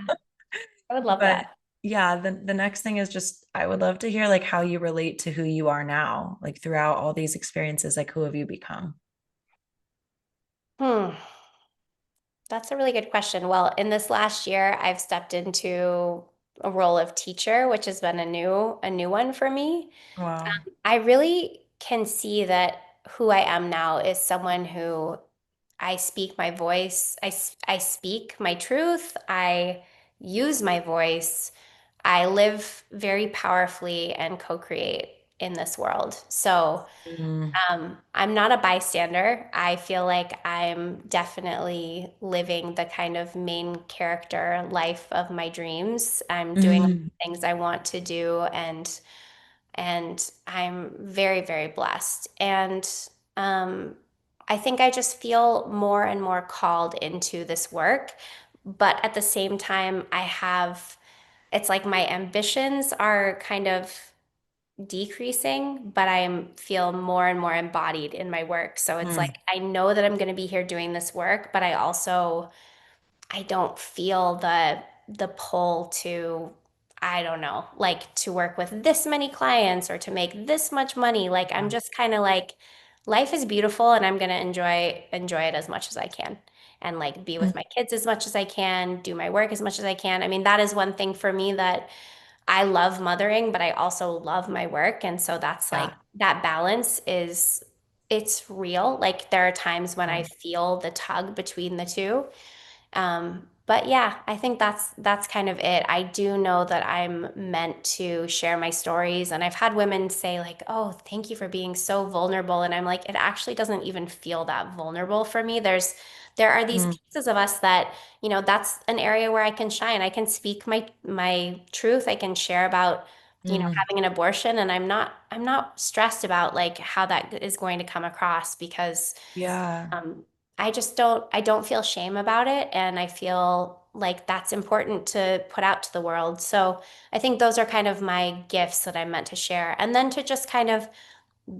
I would love but that. yeah, the next thing is just I would love to hear like how you relate to who you are now, like throughout all these experiences, like who have you become? Hmm. That's a really good question. Well, in this last year, I've stepped into a role of teacher, which has been a new one for me. Wow. I really can see that who I am now is someone who I speak my voice, I speak my truth, I use my voice, I live very powerfully and co-create in this world. So, Mm, I'm not a bystander. I feel like I'm definitely living the kind of main character life of my dreams. I'm doing mm, things I want to do, and I'm very, very blessed. And um, I think I just feel more and more called into this work. But at the same time, it's like my ambitions are kind of decreasing, but I feel more and more embodied in my work. So it's like mm, I know that I'm going to be here doing this work, but I don't feel the pull to, I don't know, like to work with this many clients or to make this much money. Like I'm yeah. just kind of like life is beautiful and I'm going to enjoy it as much as I can and like be Mm, with my kids as much as I can, do my work as much as I can. I mean, that is one thing for me that I love mothering, but I also love my work. And so that's like yeah. that balance it's real. Like there are times when I Yeah. feel the tug between the two. But yeah, I think that's kind of it. I do know that I'm meant to share my stories, and I've had women say like, "Oh, thank you for being so vulnerable." And I'm like, it actually doesn't even feel that vulnerable for me. There are these Mm, pieces of us that, that's an area where I can shine. I can speak my truth. I can share about, mm, having an abortion, and I'm not stressed about like how that is going to come across because yeah. um, I don't feel shame about it. And I feel like that's important to put out to the world. So I think those are kind of my gifts that I'm meant to share. And then to just kind of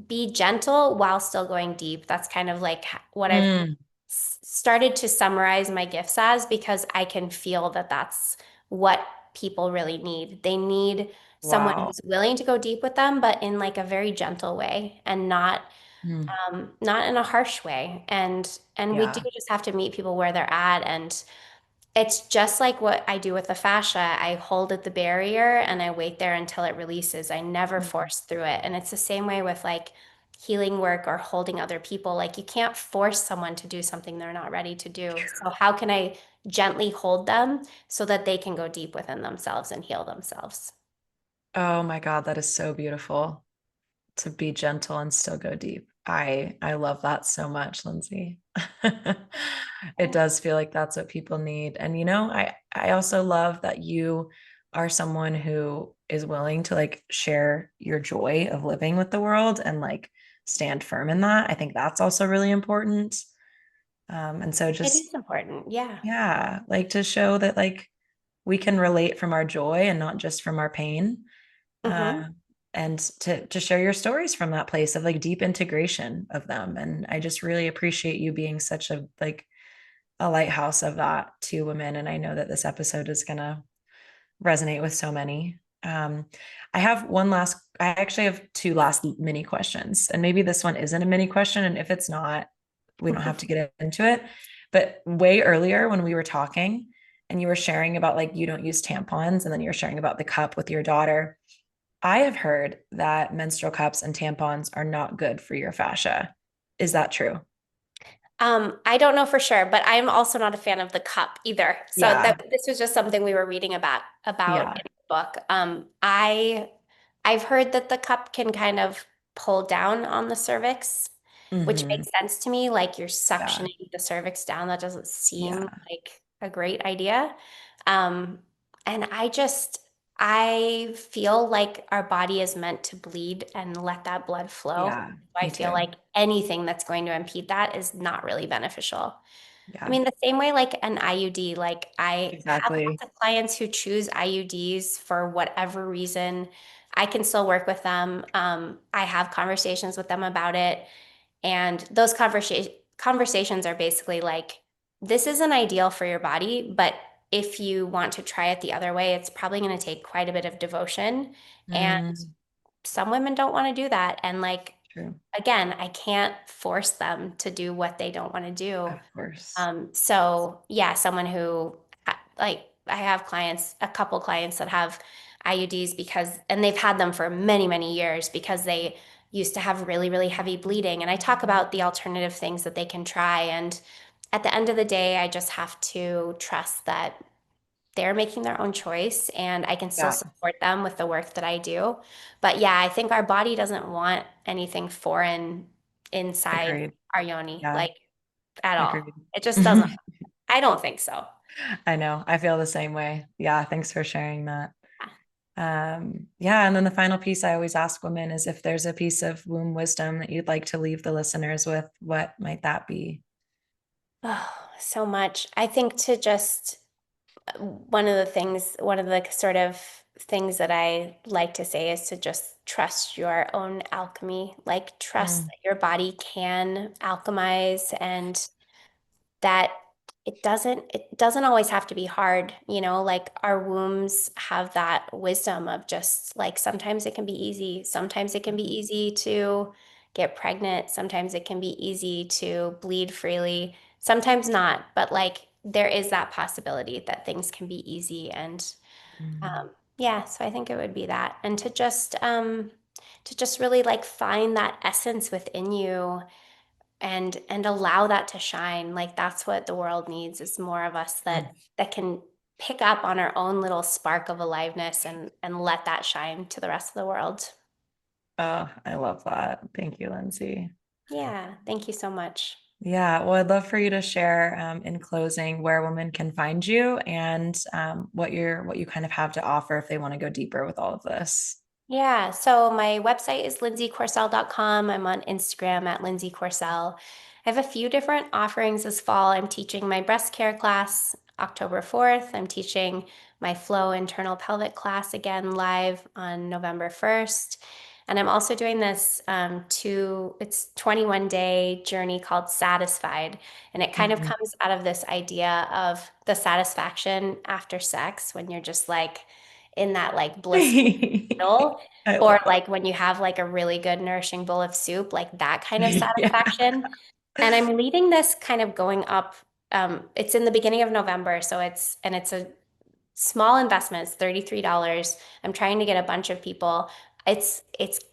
be gentle while still going deep. That's kind of like what I've Mm, started to summarize my gifts as because I can feel that that's what people really need. They need someone wow. who's willing to go deep with them, but in like a very gentle way and Mm, not in a harsh way. And we do yeah. just have to meet people where they're at. And it's just like what I do with the fascia. I hold at the barrier and I wait there until it releases. I never Mm, force through it. And it's the same way with like healing work or holding other people. Like you can't force someone to do something they're not ready to do. So how can I gently hold them so that they can go deep within themselves and heal themselves? Oh my God, that is so beautiful. To be gentle and still go deep. I love that so much, Lindsay. It does feel like that's what people need. And I also love that you are someone who is willing to like share your joy of living with the world and like stand firm in that. I think that's also really important. And so It just is important. Yeah. yeah, like to show that like we can relate from our joy and not just from our pain, Mm-hmm. uh, and to share your stories from that place of like deep integration of them. And I just really appreciate you being such a like a lighthouse of that to women. And I know that this episode is gonna resonate with so many. I have I actually have two last mini questions, and maybe this one isn't a mini question, and if it's not, we don't have to get into it. But way earlier when we were talking, and you were sharing about like you don't use tampons, and then you're sharing about the cup with your daughter. I have heard that menstrual cups and tampons are not good for your fascia. Is that true? I don't know for sure, but I'm also not a fan of the cup either. So Yeah. this was just something we were reading about Yeah. in the book. I've heard that the cup can kind of pull down on the cervix, which Hmm. makes sense to me. Like you're Yeah. suctioning the cervix down. That doesn't seem Yeah. like a great idea. Um, and I feel like our body is meant to bleed and let that blood flow. Yeah. I Me feel too. like anything that's going to impede that is not really beneficial. I Yeah. mean, the same way like an IUD, like I have Exactly. lots of clients who choose IUDs for whatever reason. I can still work with them. I have conversations with them about it. And those conversations are basically like, this isn't ideal for your body, but if you want to try it the other way, it's probably going to take quite a bit of devotion. And Mm, some women don't want to do that. And like, true. again, I can't force them to do what they don't want to do. Of course. So yeah, someone who like I have clients, a couple clients that have IUDs and they've had them for many, many years because they used to have really, really heavy bleeding. And I talk about the alternative things that they can try. And at the end of the day, I just have to trust that they're making their own choice and I can still Yeah. support them with the work that I do. But yeah, I think our body doesn't want anything foreign inside Agreed. our yoni, Yeah. like at all. Agreed. It just doesn't. I don't think so. I know. I feel the same way. Yeah. Thanks for sharing that. Yeah. And then the final piece I always ask women is if there's a piece of womb wisdom that you'd like to leave the listeners with, what might that be? Oh, so much. I think to just one of the sort of things that I like to say is to just trust your own alchemy, like trust Mm, that your body can alchemize and that it doesn't always have to be hard, like our wombs have that wisdom of just like sometimes it can be easy, sometimes it can be easy to get pregnant, sometimes it can be easy to bleed freely, sometimes not, but like there is that possibility that things can be easy and mm, yeah, so I think it would be that and to just really like find that essence within you and allow that to shine. Like that's what the world needs is more of us mm. that can pick up on our own little spark of aliveness and let that shine to the rest of the world. Oh, I love that. Thank you, Lindsay. Yeah, thank you so much. Yeah, well, I'd love for you to share in closing where women can find you and what you kind of have to offer if they want to go deeper with all of this. Yeah, so my website is lindsaycourcelle.com. I'm on Instagram at Lindsay Courcelle. I have a few different offerings this fall. I'm teaching my breast care class October 4th. I'm teaching my flow internal pelvic class again live on November 1st. And I'm also doing this it's 21-day journey called Satisfied. And it kind of Mhm. comes out of this idea of the satisfaction after sex when you're just like in that like blissful middle, I or love like when you have like a really good nourishing bowl of soup, like that kind of it. Yeah. satisfaction. And I'm leading this kind of going up. It's in the beginning of November, so it's a small investment. It's $33. I'm trying to get a bunch of people. It's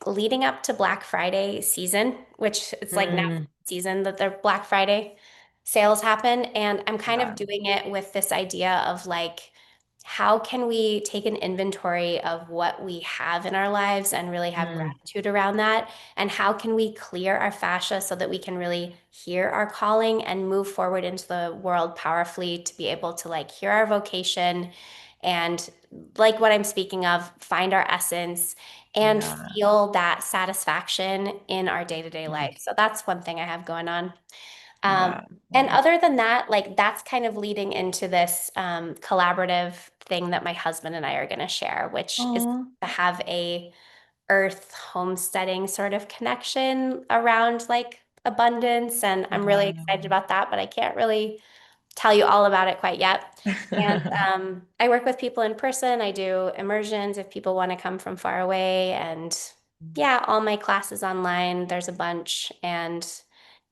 leading up to Black Friday season, which it's like now Mm, season that the Black Friday sales happen. And I'm kind of yeah. doing it with this idea of like, how can we take an inventory of what we have in our lives and really have Mm, gratitude around that? And how can we clear our fascia so that we can really hear our calling and move forward into the world powerfully to be able to like hear our vocation and like what I'm speaking of, find our essence and yeah. feel that satisfaction in our day-to-day Mm, life. So that's one thing I have going on. Um, yeah. and Wow. other than that, like that's kind of leading into this collaborative thing that my husband and I are going to share, which is Oh, to have a earth homesteading sort of connection around like abundance. And I'm really excited wow. about that, but I can't really tell you all about it quite yet. And I work with people in person. I do immersions if people want to come from far away. And yeah, all my classes online, there's a bunch. And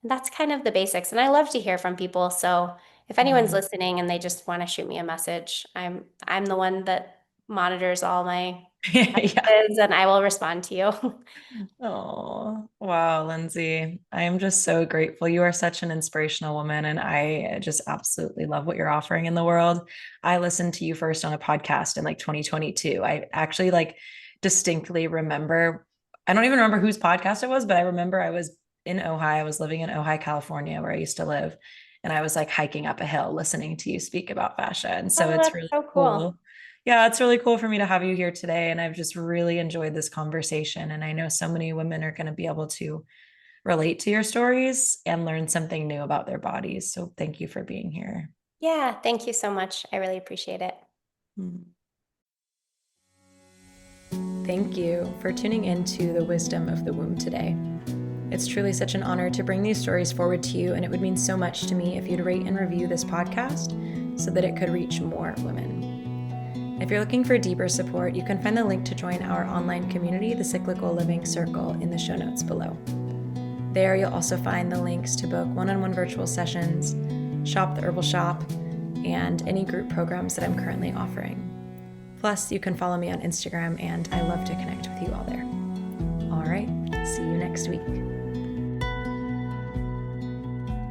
that's kind of the basics. And I love to hear from people. So if anyone's Mm. listening and they just want to shoot me a message, I'm the one that monitors all my Yeah. messages and I will respond to you. Oh, wow, Lindsay. I am just so grateful. You are such an inspirational woman, and I just absolutely love what you're offering in the world. I listened to you first on a podcast in like 2022. I actually like distinctly remember, I don't even remember whose podcast it was, but I remember I was in Ojai. I was living in Ojai, California, where I used to live. And I was like hiking up a hill listening to you speak about fascia. And so Oh, it's that's really so cool. cool. Yeah, it's really cool for me to have you here today. And I've just really enjoyed this conversation. And I know so many women are going to be able to relate to your stories and learn something new about their bodies. So thank you for being here. Yeah, thank you so much. I really appreciate it. Thank you for tuning into the wisdom of the womb today. It's truly such an honor to bring these stories forward to you, and it would mean so much to me if you'd rate and review this podcast so that it could reach more women. If you're looking for deeper support, you can find the link to join our online community, the Cyclical Living Circle, in the show notes below. There, you'll also find the links to book one-on-one virtual sessions, shop the herbal shop, and any group programs that I'm currently offering. Plus, you can follow me on Instagram, and I love to connect with you all there. All right, see you next week.